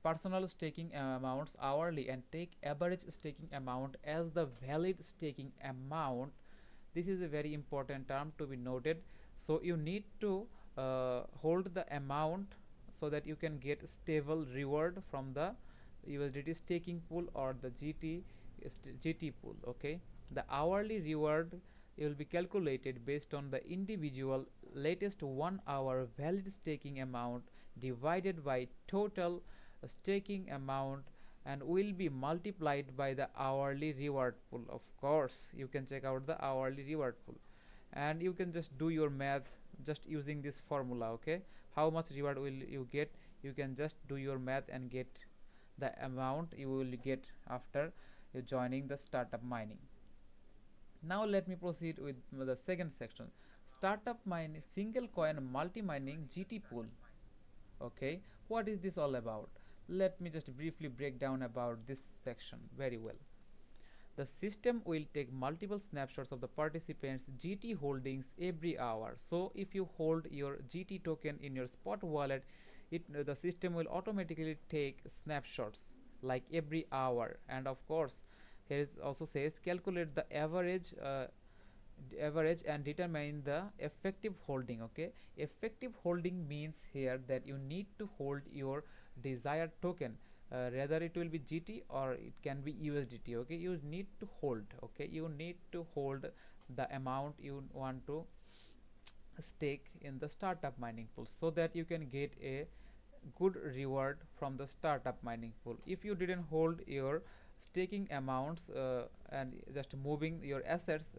Personal staking amounts hourly and take average staking amount as the valid staking amount. This is a very important term to be noted. So you need to hold the amount so that you can get stable reward from the USDT staking pool or the GT pool. Okay, the hourly reward will be calculated based on the individual latest 1 hour valid staking amount divided by total staking amount and will be multiplied by the hourly reward pool. Of course you can check out the hourly reward pool and you can just do your math just using this formula. Okay, how much reward will you get? You can just do your math and get the amount you will get after you joining the startup mining. Now let me proceed with the second section, startup mining single coin multi mining GT pool. Okay, what is this all about? Let me just briefly break down about this section very well. The system will take multiple snapshots of the participants GT holdings every hour. So if you hold your GT token in your spot wallet, the system will automatically take snapshots like every hour. And of course here is also says calculate the average and determine the effective holding. Okay, effective holding means here that you need to hold your desired token, rather it will be GT or it can be USDT. Okay, you need to hold. Okay, you need to hold the amount you want to stake in the startup mining pool so that you can get a good reward from the startup mining pool. If you didn't hold your staking amounts and just moving your assets,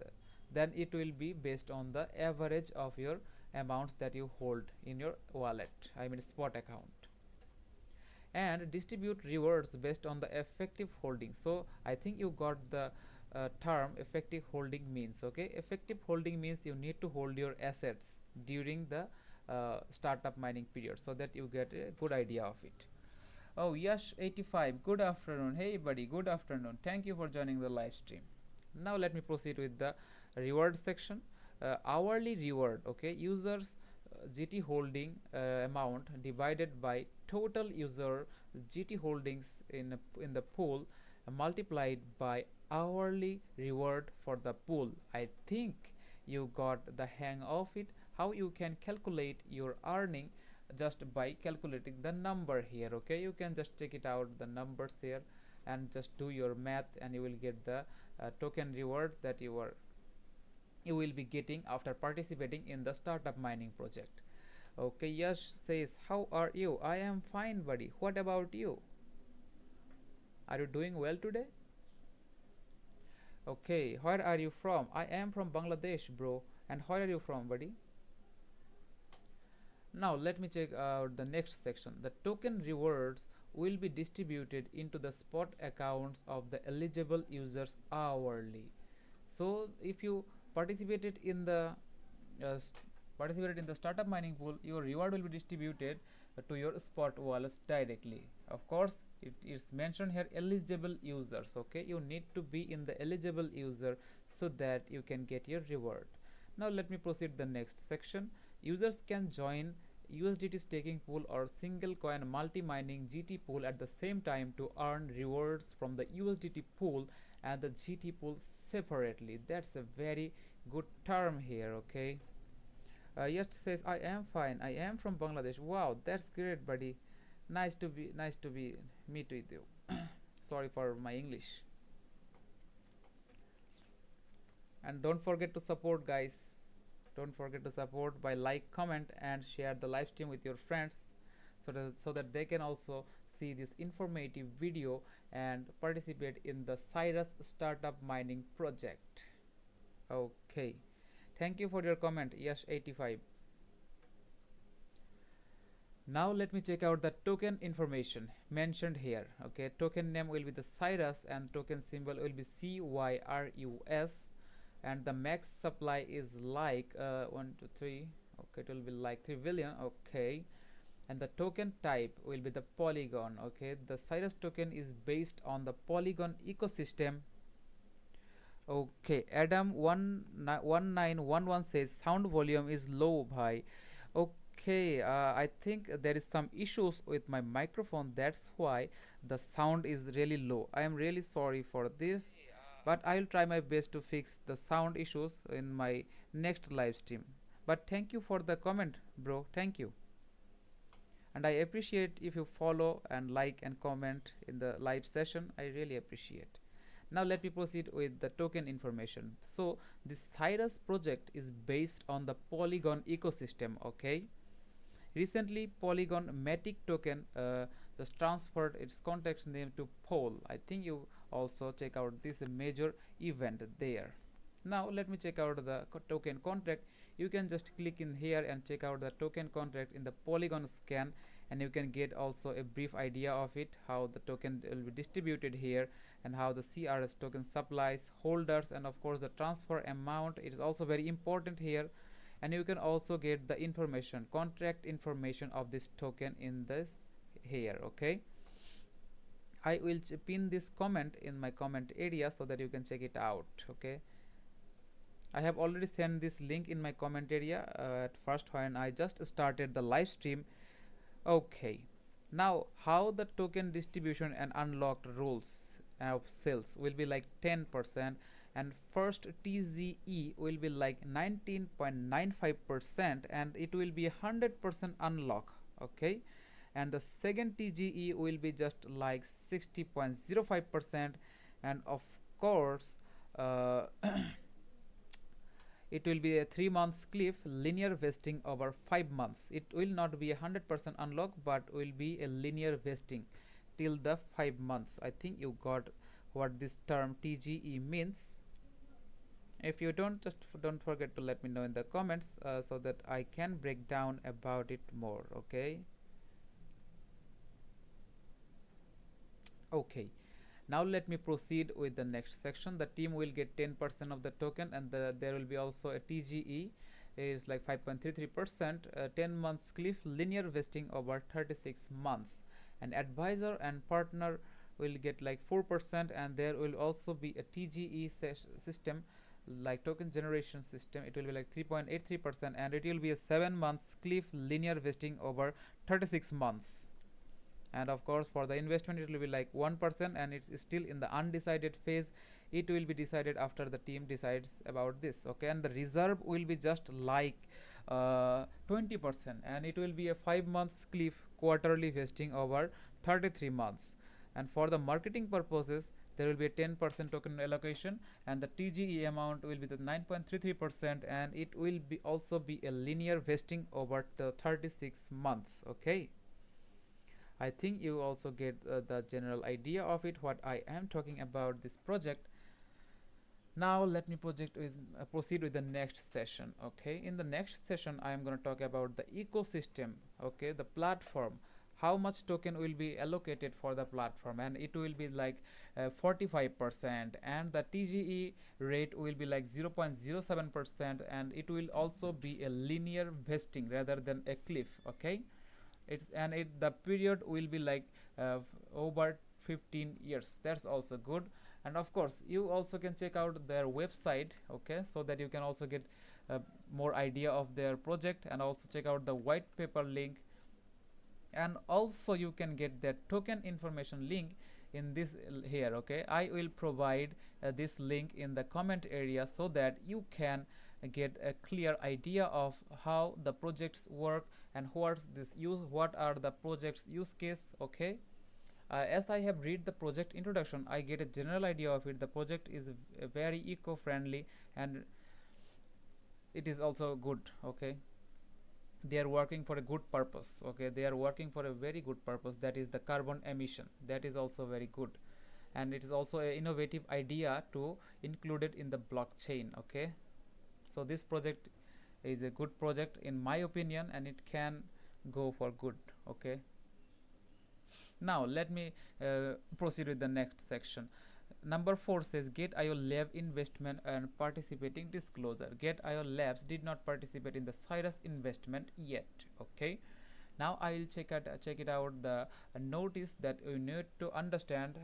then it will be based on the average of your amounts that you hold in your wallet, I mean spot account. And distribute rewards based on the effective holding. So I think you got the term effective holding means. Okay, effective holding means you need to hold your assets during the startup mining period so that you get a good idea of it. Oh yes, 85, good afternoon. Hey buddy, good afternoon, thank you for joining the live stream. Now let me proceed with the reward section. Hourly reward. Okay, users GT holding amount divided by total user GT holdings in the pool multiplied by hourly reward for the pool. I think you got the hang of it, how you can calculate your earning just by calculating the number here. Okay, you can just check it out the numbers here and just do your math and you will get the token reward that you will be getting after participating in the startup mining project. Okay, Yash says, how are you? I am fine buddy, what about you? Are you doing well today? Okay, where are you from? I am from Bangladesh bro. And where are you from buddy? Now let me check out the next section. The token rewards will be distributed into the spot accounts of the eligible users hourly. So if you participated in the uh, participated in the startup mining pool, your reward will be distributed to your spot wallets directly. Of course, it is mentioned here eligible users. Okay, you need to be in the eligible user so that you can get your reward. Now let me proceed the next section. Users can join USDT staking pool or single coin multi mining GT pool at the same time to earn rewards from the USDT pool and the GT pool separately. That's a very good term here. Okay. Yes says I am fine. I am from Bangladesh. Wow, that's great, buddy. Nice to be meet with you. Sorry for my English. And don't forget to support, guys. Don't forget to support by like, comment, and share the live stream with your friends, so that they can also see this informative video and participate in the Cyrus startup mining project. Okay. Thank you for your comment. Yes, 85. Now let me check out the token information mentioned here. Okay, token name will be the Cyrus and token symbol will be CYRUS, and the max supply is like 1 2 3. Okay, it will be like 3 billion. Okay, and the token type will be the Polygon. Okay, the Cyrus token is based on the Polygon ecosystem. Okay, Adam 1911 says sound volume is low, bhai. Okay, I think there is some issues with my microphone. That's why the sound is really low. I am really sorry for this, but I'll try my best to fix the sound issues in my next live stream. But thank you for the comment, bro. Thank you. And I appreciate if you follow and like and comment in the live session. I really appreciate. Now let me proceed with the token information. So this Cyrus project is based on the Polygon ecosystem. Okay, recently Polygon Matic token just transferred its context name to Pol. I think you also check out this major event there. Now let me check out the token contract. You can just click in here and check out the token contract in the Polygon scan, and you can get also a brief idea of it, how the token will be distributed here, and how the CRS token supplies, holders, and of course the transfer amount. It is also very important here, and you can also get the information, contract information of this token in this here. Okay, I will pin this comment in my comment area so that you can check it out. Okay, I have already sent this link in my comment area at first when I just started the live stream. Okay, now how the token distribution and unlocked rules of sales will be like 10%, and first TZE will be like 19.95%, and it will be 100% unlock. Okay, and the second TGE will be just like 60.05%, and of course it will be a 3 months cliff linear vesting over 5 months. It will not be a 100% unlock, but will be a linear vesting till the 5 months. I think you got what this term TGE means. If you don't, just don't forget to let me know in the comments so that I can break down about it more. Okay. Okay, now let me proceed with the next section. The team will get 10% of the token, and there will be also a TGE is like 5.33%, 10 months cliff linear vesting over 36 months. An advisor and partner will get like 4%, and there will also be a TGE system like token generation system. It will be like 3.83%, and it will be a 7 months cliff linear vesting over 36 months. And of course for the investment it will be like 1%, and it's still in the undecided phase. It will be decided after the team decides about this. Okay, and the reserve will be just like 20%, and it will be a 5 months cliff quarterly vesting over 33 months. And for the marketing purposes there will be a 10% token allocation, and the TGE amount will be the 9.33%, and it will be also be a linear vesting over the 36 months. Okay, I think you also get the general idea of it, what I am talking about this project. Now let me proceed with the next session. Okay, in the next session I am going to talk about the ecosystem. Okay, the platform, how much token will be allocated for the platform, and it will be like 45%, and the TGE rate will be like 0.07%, and it will also be a linear vesting rather than a cliff. Okay, the period will be like over 15 years. That's also good. And of course you also can check out their website, okay, so that you can also get more idea of their project, and also check out the white paper link, and also you can get their token information link in this here. Okay, I will provide this link in the comment area so that you can get a clear idea of how the projects work and what are the projects use case. Okay, as I have read the project introduction, I get a general idea of it. The project is very eco-friendly, and it is also good. Okay, they are working for a good purpose. Okay, they are working for a very good purpose, that is the carbon emission. That is also very good, and it is also an innovative idea to include it in the blockchain. Okay, so this project is a good project in my opinion, and it can go for good. Okay, now let me proceed with the next section. Number 4 says Get.io Lab investment and participating disclosure. Get.io Labs did not participate in the Cyrus investment yet. Okay, now I will check it out the notice that you need to understand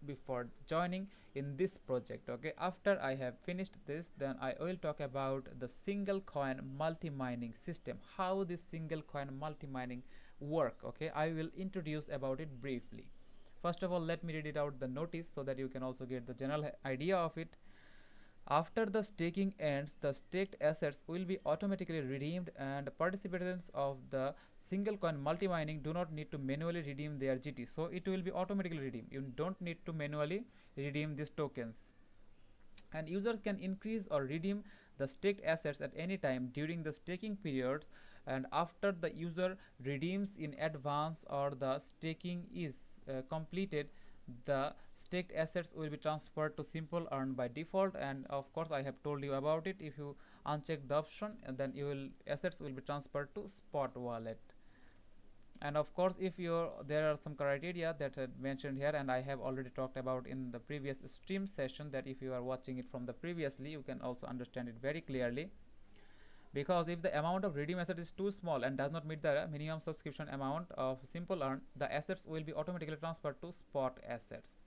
before joining in this project. Okay, after I have finished this, then I will talk about the single coin multi-mining system, how this single coin multi-mining work. Okay, I will introduce about it briefly. First of all, let me read it out the notice so that you can also get the general idea of it. After the staking ends, the staked assets will be automatically redeemed, and participants of the single coin multi-mining do not need to manually redeem their GT. So it will be automatically redeemed. You don't need to manually redeem these tokens. And users can increase or redeem the staked assets at any time during the staking periods, and after the user redeems in advance or the staking is completed, the staked assets will be transferred to Simple Earn by default. And of course I have told you about it. If you uncheck the option, and then assets will be transferred to Spot wallet. And of course if there are some criteria that I mentioned here, and I have already talked about in the previous stream session, that if you are watching it from the previously, you can also understand it very clearly. Because if the amount of redeem asset is too small and does not meet the minimum subscription amount of Simple Earn, the assets will be automatically transferred to Spot assets.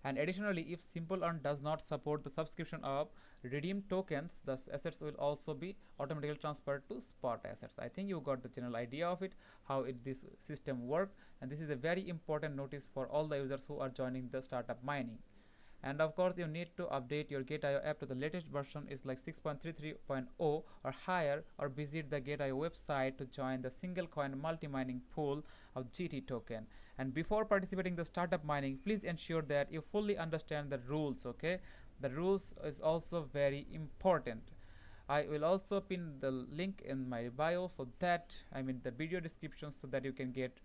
And additionally, if Simple Earn does not support the subscription of redeemed tokens, the assets will also be automatically transferred to Spot assets. I think you got the general idea of it, how this system works, and this is a very important notice for all the users who are joining the startup mining. And of course you need to update your Get.io app to the latest version is like 6.33.0 or higher, or visit the Get.io website to join the single coin multi-mining pool of GT token. And before participating in the startup mining, please ensure that you fully understand the rules. Okay, the rules is also very important. I will also pin the link in my bio, so that the video description, so that you can get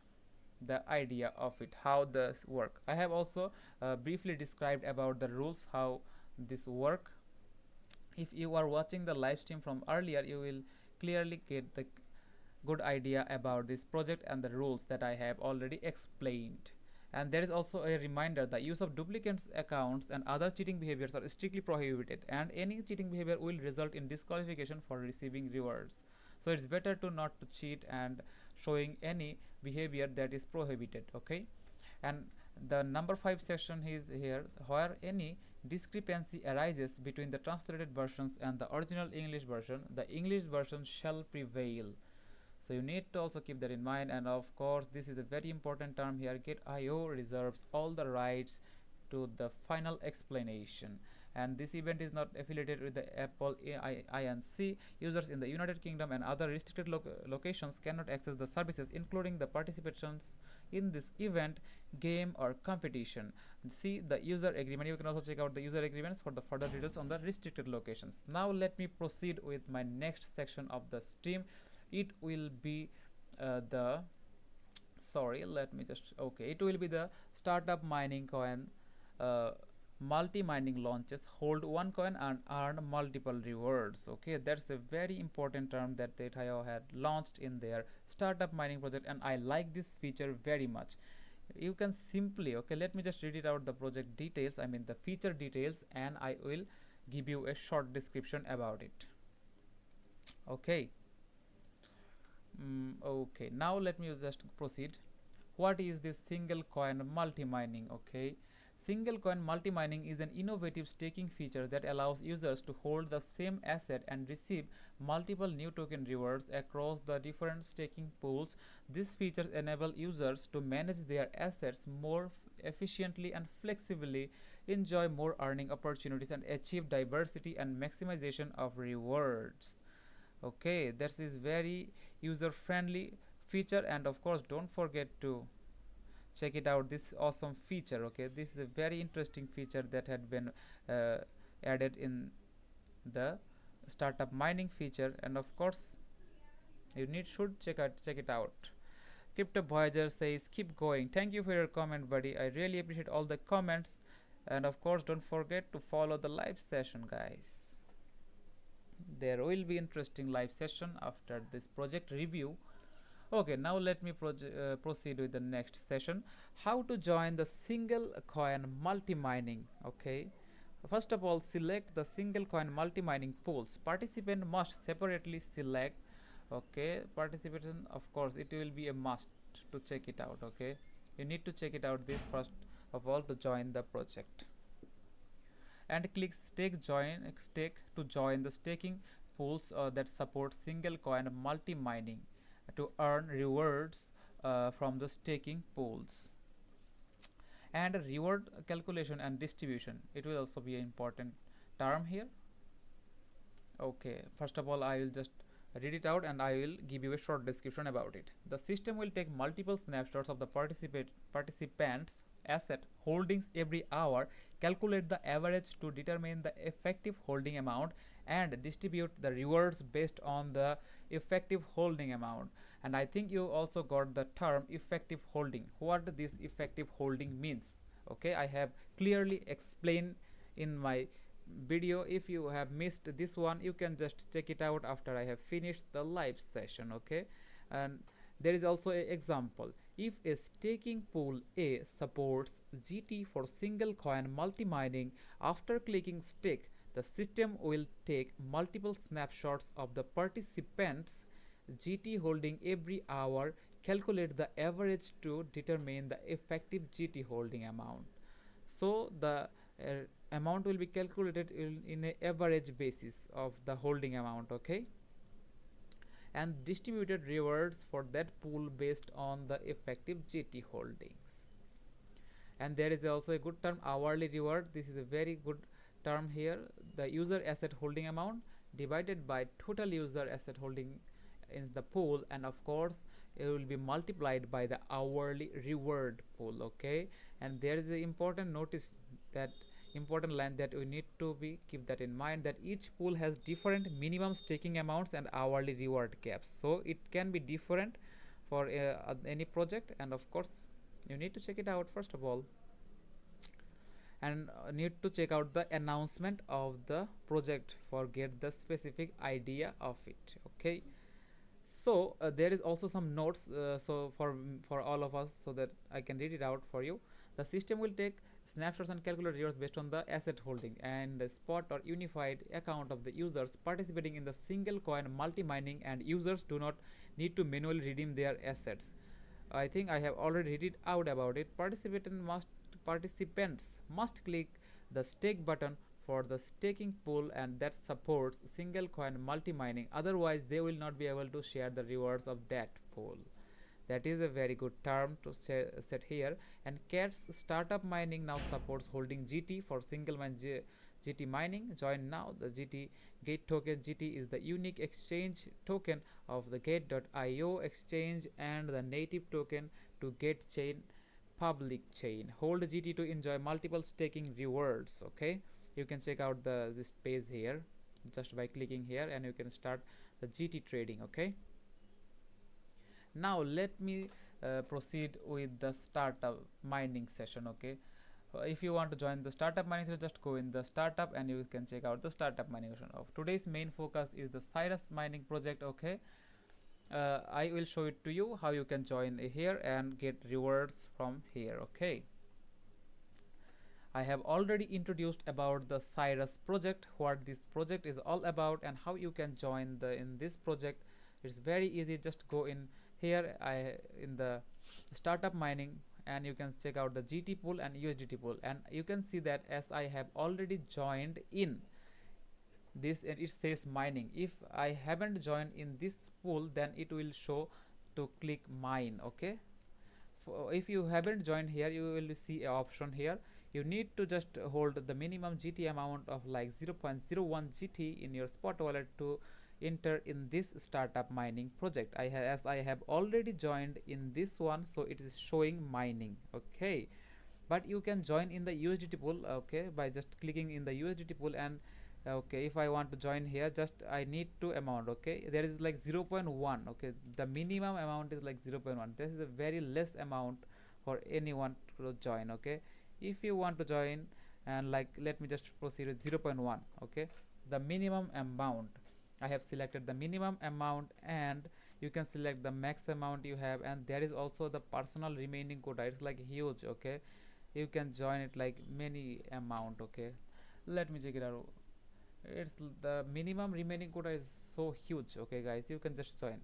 the idea of it, how this work. I have also briefly described about the rules, how this work. If you are watching the live stream from earlier, you will clearly get the good idea about this project and the rules that I have already explained. And there is also a reminder: the use of duplicate accounts and other cheating behaviors are strictly prohibited, and any cheating behavior will result in disqualification for receiving rewards. So it's better to not to cheat and showing any behavior that is prohibited. Okay, and the number 5 section is here, where any discrepancy arises between the translated versions and the original English version, the English version shall prevail. So you need to also keep that in mind. And of course this is a very important term here: Get.io reserves all the rights to the final explanation. And this event is not affiliated with the Apple Inc. Users in the United Kingdom and other restricted locations cannot access the services, including the participations in this event, game, or competition. See the user agreement. You can also check out the user agreements for the further details on the restricted locations. Now let me proceed with my next section of the stream. It will be it will be the startup mining coin multi-mining launches, hold one coin and earn multiple rewards. Okay, that's a very important term that Thetio had launched in their startup mining project, and I like this feature very much. You can simply, okay, let me just read it out the project details, I mean the feature details, and I will give you a short description about it. Okay. Okay, now let me just proceed. What is this single coin multi mining? Okay, single coin multi mining is an innovative staking feature that allows users to hold the same asset and receive multiple new token rewards across the different staking pools. These features enable users to manage their assets more efficiently and flexibly, enjoy more earning opportunities, and achieve diversity and maximization of rewards. Okay, that is very user friendly feature, and of course don't forget to check it out, this awesome feature. Okay, this is a very interesting feature that had been uh, added in the startup mining feature, and of course you need should check it out. Crypto Voyager says keep going. Thank you for your comment, buddy. I really appreciate all the comments, and of course don't forget to follow the live session, guys. There will be interesting live session after this project review. Okay, now let me proceed with the next session. How to join the single coin multi mining. Okay, first of all, select the single coin multi mining pools. Participant must separately select. Okay, participation, of course it will be a must to check it out. Okay, you need to check it out this first of all to join the project, and click stake to join the staking pools that support single coin multi mining to earn rewards from the staking pools. And reward calculation and distribution, it will also be an important term here. Okay, first of all I will just read it out and I will give you a short description about it. The system will take multiple snapshots of the participants asset holdings every hour, calculate the average to determine the effective holding amount, and distribute the rewards based on the effective holding amount. And I think you also got the term effective holding, what this effective holding means. Okay, I have clearly explained in my video. If you have missed this one, you can just check it out after I have finished the live session. Okay, and there is also an example. If a staking pool A supports GT for single coin multi mining, after clicking stake, the system will take multiple snapshots of the participants GT holding every hour, calculate the average to determine the effective GT holding amount. So the amount will be calculated in a average basis of the holding amount. Okay, and distributed rewards for that pool based on the effective GT holdings. And there is also a good term hourly reward. This is a very good term here. The user asset holding amount divided by total user asset holding in the pool, and of course it will be multiplied by the hourly reward pool. Okay, and there is an important notice, that important line that we need to be keep that in mind, that each pool has different minimum staking amounts and hourly reward caps, so it can be different for any project, and of course you need to check it out first of all, and need to check out the announcement of the project for get the specific idea of it. Okay, so there is also some notes, so for all of us, so that I can read it out for you. The system will take snapshots and calculate rewards based on the asset holding and the spot or unified account of the users participating in the single coin multi mining, and users do not need to manually redeem their assets. I think I have already read it out about it. Participants must click the stake button for the staking pool and that supports single coin multi mining, otherwise they will not be able to share the rewards of that pool. That is a very good term to set here. And CAT's startup mining now supports holding GT for single GT mining. Join now. The GT Gate token GT is the unique exchange token of the Gate.io exchange and the native token to Gate chain public chain. Hold GT to enjoy multiple staking rewards. Okay, you can check out this page here just by clicking here, and you can start the GT trading. Okay, now let me proceed with the startup mining session. Okay, If you want to join the startup mining, so just go in the startup and you can check out the startup mining option. Of today's main focus is the Cyrus mining project. Okay, I will show it to you how you can join here and get rewards from here. Okay, I have already introduced about the Cyrus project, what this project is all about and how you can join the in this project. It's very easy, just go in here in the startup mining and you can check out the GT pool and USDT pool, and you can see that as I have already joined in this and it says mining. If I haven't joined in this pool, then it will show to click mine. Okay, if you haven't joined here, you will see an option here. You need to just hold the minimum GT amount of like 0.01 GT in your spot wallet to enter in this startup mining project. As I have already joined in this one, so it is showing mining. Okay, but you can join in the USDT pool, okay, by just clicking in the USDT pool. And okay, if I want to join here, just I need to amount. Okay, there is like 0.1. okay, the minimum amount is like 0.1. this is a very less amount for anyone to join. Okay, if you want to join, and like let me just proceed with 0.1. okay, the minimum amount, I have selected the minimum amount, and you can select the max amount you have, and there is also the personal remaining quota. It's like huge. Okay, you can join it like many amount. Okay, let me check it out. It's the minimum remaining quota is so huge. Okay guys, you can just join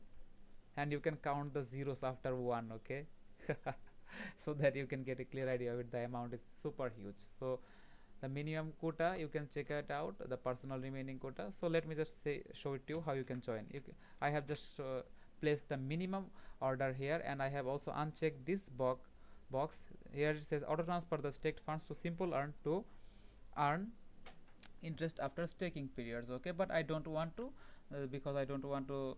and you can count the zeros after one. Okay, so that you can get a clear idea of it. The amount is super huge. So the minimum quota, you can check it out, the personal remaining quota. So let me just show it to you how you can join. I have just placed the minimum order here, and I have also unchecked this box here. It says auto transfer the staked funds to simple earn to earn interest after staking periods. Okay, but I don't want to because I don't want to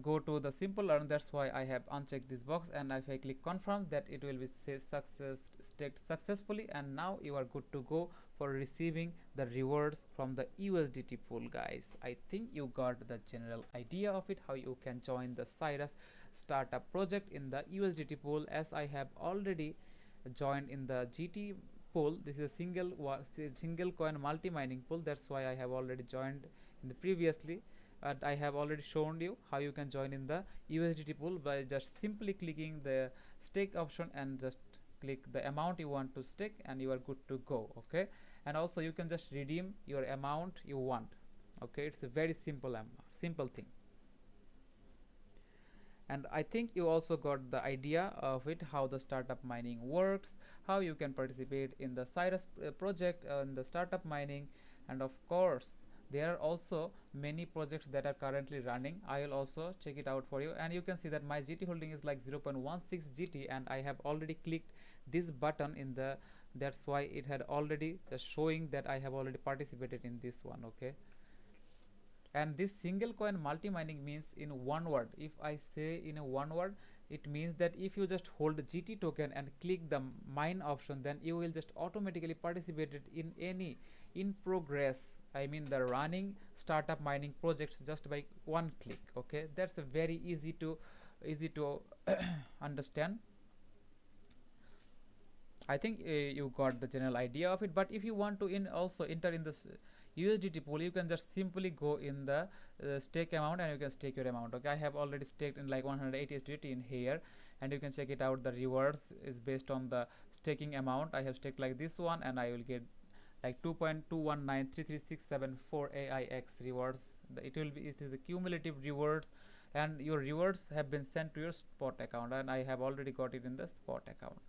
go to the simple earn. That's why I have unchecked this box, and if I click confirm, that it will be say success staked successfully, and now you are good to go for receiving the rewards from the USDT pool. Guys, I think you got the general idea of it, how you can join the Cyrus startup project in the USDT pool. As I have already joined in the GT pool, this is a single coin multi mining pool. That's why I have already joined in the previously. And I have already shown you how you can join in the USDT pool by just simply clicking the stake option and just click the amount you want to stake, and you are good to go. Okay, and also you can just redeem your amount you want. Okay, it's a very simple thing, and I think you also got the idea of it, how the startup mining works, how you can participate in the Cyrus project in the startup mining. And of course there are also many projects that are currently running. I will also check it out for you, and you can see that my GT holding is like 0.16 GT, and I have already clicked this button in the, that's why it had already showing that I have already participated in this one. Okay, and this single coin multi mining means, in one word, if I say in a one word, it means that if you just hold the GT token and click the mine option, then you will just automatically participate in any in progress, I mean the running startup mining projects, just by one click. Okay, that's a very easy to understand. I think you got the general idea of it. But if you want to also enter in this USDT pool, you can just simply go in the stake amount, and you can stake your amount. Okay, I have already staked in like 180 USDT in here, and you can check it out. The rewards is based on the staking amount. I have staked like this one, and I will get like 2.2193367 AIX rewards. It is the cumulative rewards, and your rewards have been sent to your spot account, and I have already got it in the spot account.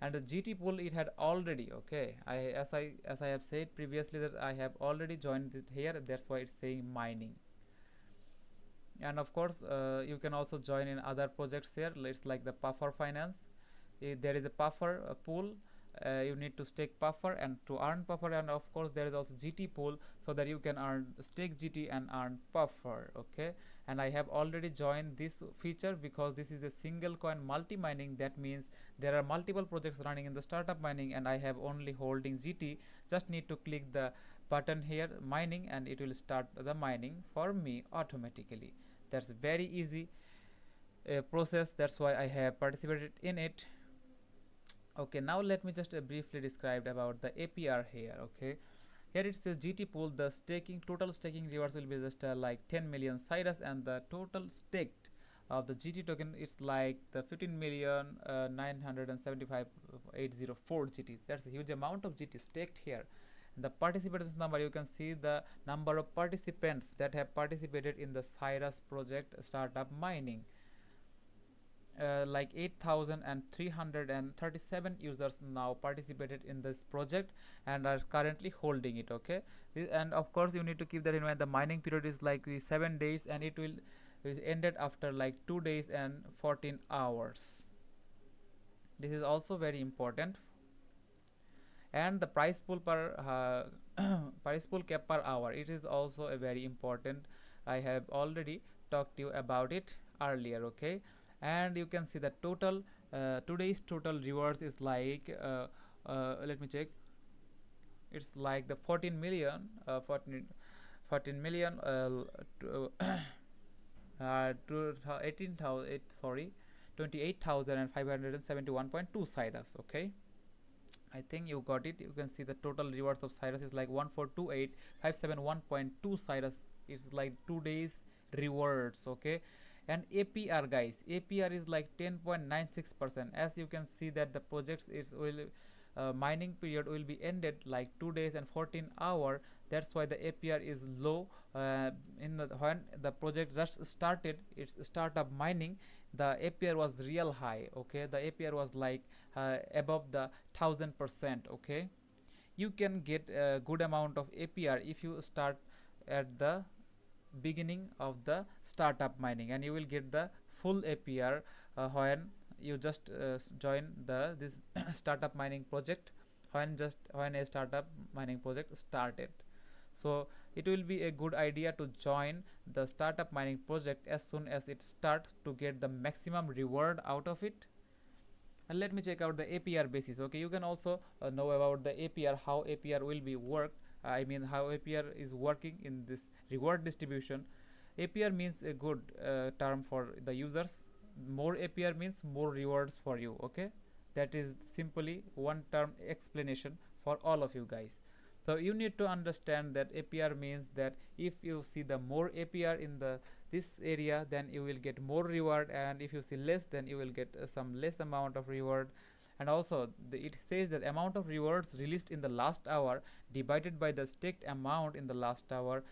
And the GT pool, it had already, okay, as I have said previously, that I have already joined it here. That's why it's saying mining. And of course you can also join in other projects here. It's like the Puffer Finance. There is a Puffer pool. You need to stake Puffer and to earn Puffer, and of course there is also GT pool, so that you can earn stake GT and earn Puffer. Okay, and I have already joined this feature because this is a single coin multi mining. That means there are multiple projects running in the startup mining, and I have only holding GT. Just need to click the button here, mining, and it will start the mining for me automatically. That's very easy process. That's why I have participated in it. Okay, now let me just briefly describe about the APR here. Okay, here it says GT pool, the staking total staking rewards will be just like 10 million Cyrus, and the total staked of the GT token it's like the 15 million 975,804 GT. That's a huge amount of GT staked here. The participants number, you can see the number of participants that have participated in the Cyrus project startup mining. Like 8,337 users now participated in this project and are currently holding it. Okay, and of course you need to keep that in mind. The mining period is like 7 days, and it will is ended after like 2 days and 14 hours. This is also very important. And the price pool per price pool cap per hour, it is also a very important. I have already talked to you about it earlier. Okay, and you can see the total today's total rewards is like let me check, it's like the 14 million 14 million to 18,000 sorry 28,571.2 Cyrus. Okay, I think you got it. You can see the total rewards of Cyrus is like 1428571.2 Cyrus. It's like 2 days rewards. Okay, and APR guys, APR is like 10.96%. As you can see that the projects is will mining period will be ended like 2 days and 14 hour. That's why the APR is low. In the when the project just started its startup mining, the APR was real high. Okay, the APR was like above the 1000%. Okay, you can get a good amount of APR if you start at the beginning of the startup mining, and you will get the full APR when you just join the this startup mining project, when a startup mining project started. So it will be a good idea to join the startup mining project as soon as it starts to get the maximum reward out of it. And let me check out the APR basis. Okay, you can also know about the APR, how APR will be worked. I mean how APR is working in this reward distribution. APR means a good term for the users. More APR means more rewards for you. Okay, that is simply one term explanation for all of you guys. So you need to understand that APR means that if you see the more APR in the this area, then you will get more reward, and if you see less, then you will get some less amount of reward. And also it says that amount of rewards released in the last hour divided by the staked amount in the last hour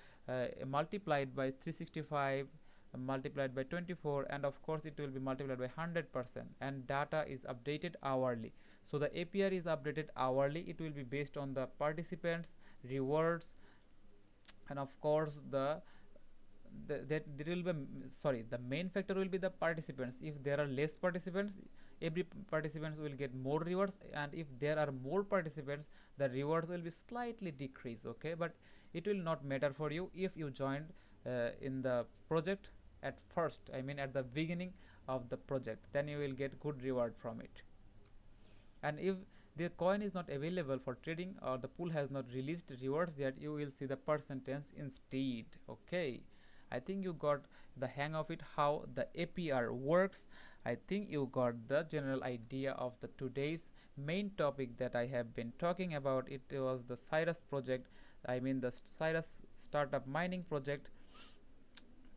multiplied by 365 multiplied by 24, and of course it will be multiplied by 100%, and data is updated hourly. So the APR is updated hourly. It will be based on the participants rewards, and of course that there will be sorry, the main factor will be the participants. If there are less participants, every participants will get more rewards, and if there are more participants, the rewards will be slightly decreased. Okay, but it will not matter for you if you joined in the project at first, I mean at the beginning of the project, then you will get good reward from it. And if the coin is not available for trading or the pool has not released rewards yet, you will see the percentage instead. Okay, I think you got the hang of it, how the APR works. I think you got the general idea of the today's main topic that I have been talking about. It was the Cyrus project, I mean the Cyrus startup mining project.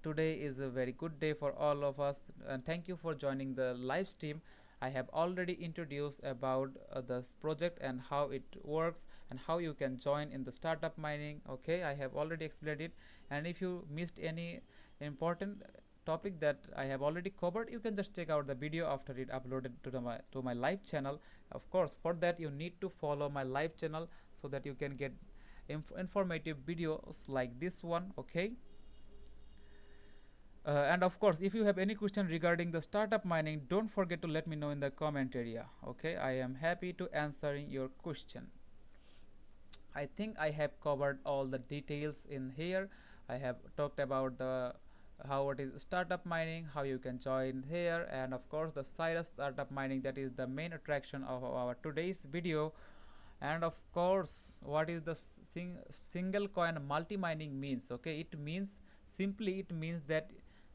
Today is a very good day for all of us, and thank you for joining the live stream. I have already introduced about this project and how it works and how you can join in the startup mining. Okay, I have already explained it, and if you missed any important topic that I have already covered, you can just check out the video after it uploaded to my live channel. Of course, for that you need to follow my live channel so that you can get informative videos like this one. Okay, and of course, if you have any question regarding the startup mining, don't forget to let me know in the comment area. Okay, I am happy to answering your question. I think I have covered all the details in here. I have talked about the how it is startup mining, how you can join here, and of course the Cyrus startup mining, that is the main attraction of our today's video. And of course, what is the single coin multi mining means? Okay, it means simply it means that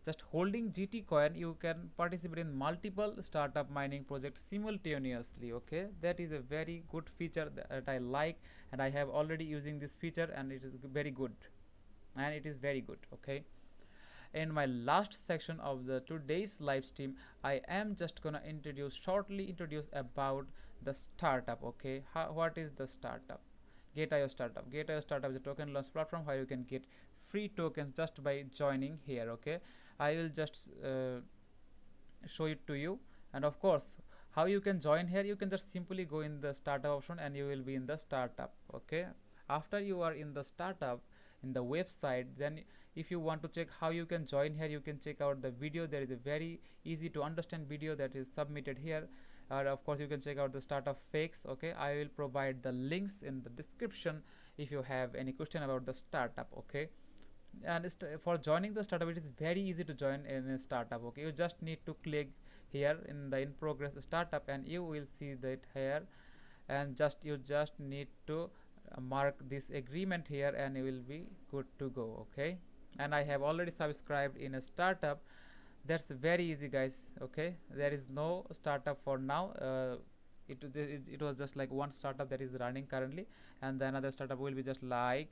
just holding GT coin, you can participate in multiple startup mining projects simultaneously. Okay, that is a very good feature that I like, and I have already using this feature, and it is very good, and it is very good. Okay, in my last section of the today's live stream, I am just gonna shortly introduce about the startup. Okay, what is the startup? Gate.io startup. Gate.io startup is a token launch platform where you can get free tokens just by joining here. Okay, I will just show it to you. And of course, how you can join here, you can just simply go in the startup option and you will be in the startup. Okay, after you are in the startup in the website, then if you want to check how you can join here, you can check out the video. There is a very easy to understand video that is submitted here. Of course, you can check out the startup fakes. Okay, I will provide the links in the description if you have any question about the startup. Okay, and for joining the startup, it is very easy to join in a startup. Okay, you just need to click here in the in progress startup, and you will see that here, and you just need to mark this agreement here, and you will be good to go. Okay, and I have already subscribed in a startup. That's very easy, guys. Okay, there is no startup for now. It was just like one startup that is running currently, and the another startup will be just like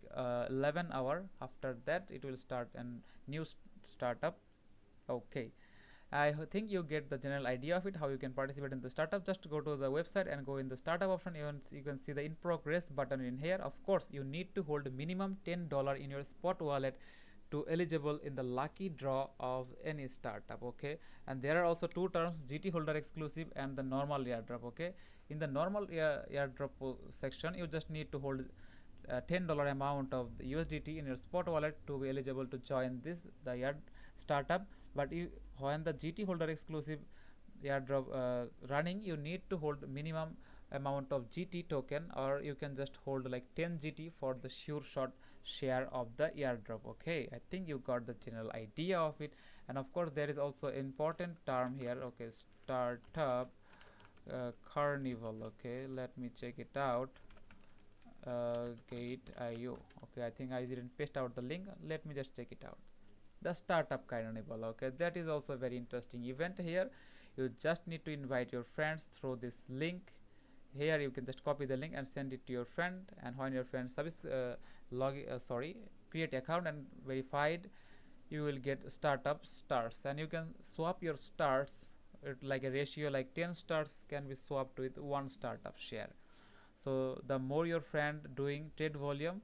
11 hour after that it will start a new startup. Okay, I think you get the general idea of it, how you can participate in the startup. Just go to the website and go in the startup option. You can see the in progress button in here. Of course, you need to hold minimum $10 in your spot wallet to eligible in the lucky draw of any startup. Okay, and there are also two terms: GT holder exclusive and the normal airdrop. Okay, in the normal airdrop section, you just need to hold $10 amount of the USDT in your spot wallet to be eligible to join the startup. But when the GT holder exclusive airdrop running, you need to hold minimum amount of GT token, or you can just hold like 10 GT for the sure shot share of the airdrop. Okay, I think you got the general idea of it. And of course, there is also important term here. Okay, startup carnival. Okay, let me check it out. Gate.io. Okay, I think I didn't paste out the link. Let me just check it out. The startup carnival. Okay, that is also a very interesting event here. You just need to invite your friends through this link. Here you can just copy the link and send it to your friend, and when your friend create account and verified, you will get startup stars, and you can swap your stars like a ratio, like 10 stars can be swapped with one startup share. So the more your friend doing trade volume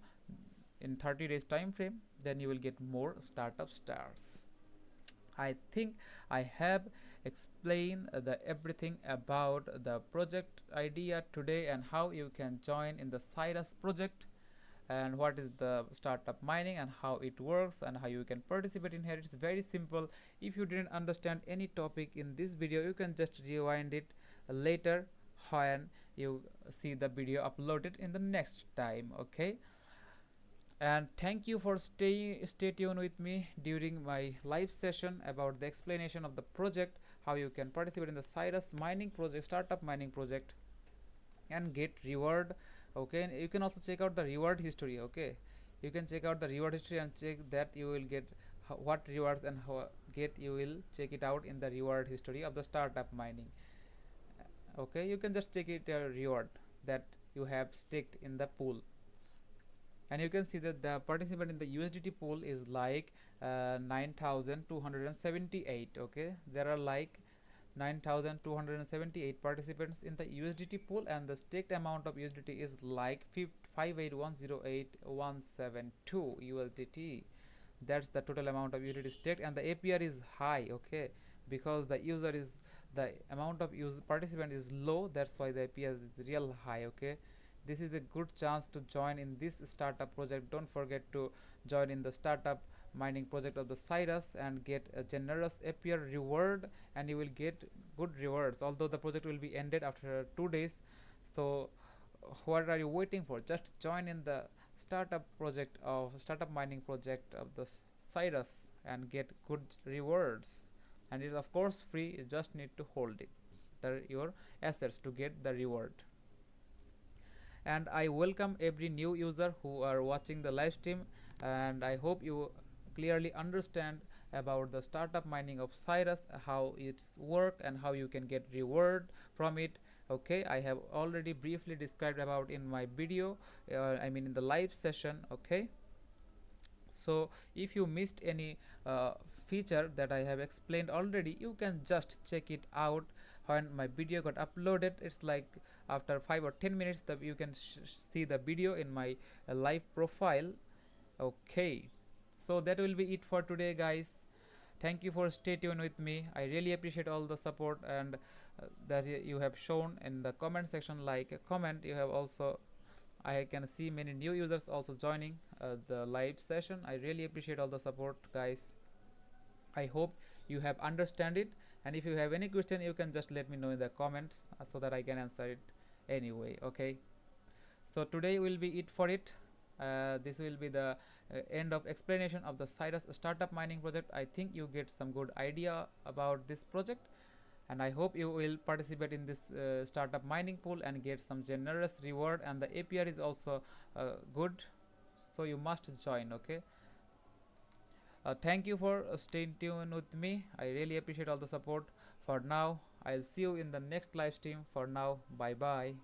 in 30 days time frame, then you will get more startup stars. I think I have explained everything about the project idea today, and how you can join in the Cyrus project, and what is the startup mining and how it works, and how you can participate in here. It's very simple. If you didn't understand any topic in this video, you can just rewind it later when you see the video uploaded in the next time. Okay, and thank you for stay tuned with me during my live session about the explanation of the project, how you can participate in the Cyrus mining project, startup mining project, and get reward. Okay, and you can also check out the reward history. Okay, you can check out the reward history and check that you will get what rewards and you will check it out in the reward history of the startup mining. Okay, you can just check it reward that you have staked in the pool, and you can see that the participant in the USDT pool is like 9,278. Okay, there are like 9,278 participants in the USDT pool, and the staked amount of USDT is like 58108,172 USDT. That's the total amount of USDT staked, and the APR is high. Okay, because the amount of participant is low, that's why the APR is real high. Okay, this is a good chance to join in this startup project. Don't forget to join in the startup mining project of the Cyrus and get a generous APR reward, and you will get good rewards, although the project will be ended after 2 days. So what are you waiting for? Just join in the startup mining project of the Cyrus and get good rewards, and it is of course free. You just need to hold your assets to get the reward. And I welcome every new user who are watching the live stream, and I hope you clearly understand about the startup mining of Cyrus, how it's work and how you can get reward from it. Okay, I have already briefly described about in my video, I mean in the live session. Okay, so if you missed any uh, feature that I have explained already, you can just check it out when my video got uploaded. It's like after 5 or 10 minutes that you can see the video in my live profile. Okay, so that will be it for today, guys. Thank you for stay tuned with me. I really appreciate all the support and that you have shown in the comment section. Like a comment, you have also, I can see many new users also joining the live session. I really appreciate all the support, guys. I hope you have understand it, and if you have any question you can just let me know in the comments so that I can answer it anyway. Okay, so today will be it for it. This will be the end of explanation of the Cyrus startup mining project. I think you get some good idea about this project, and I hope you will participate in this startup mining pool and get some generous reward, and the APR is also good, so you must join. Okay, thank you for staying tuned with me. I really appreciate all the support. For now, I'll see you in the next live stream. For now, bye bye.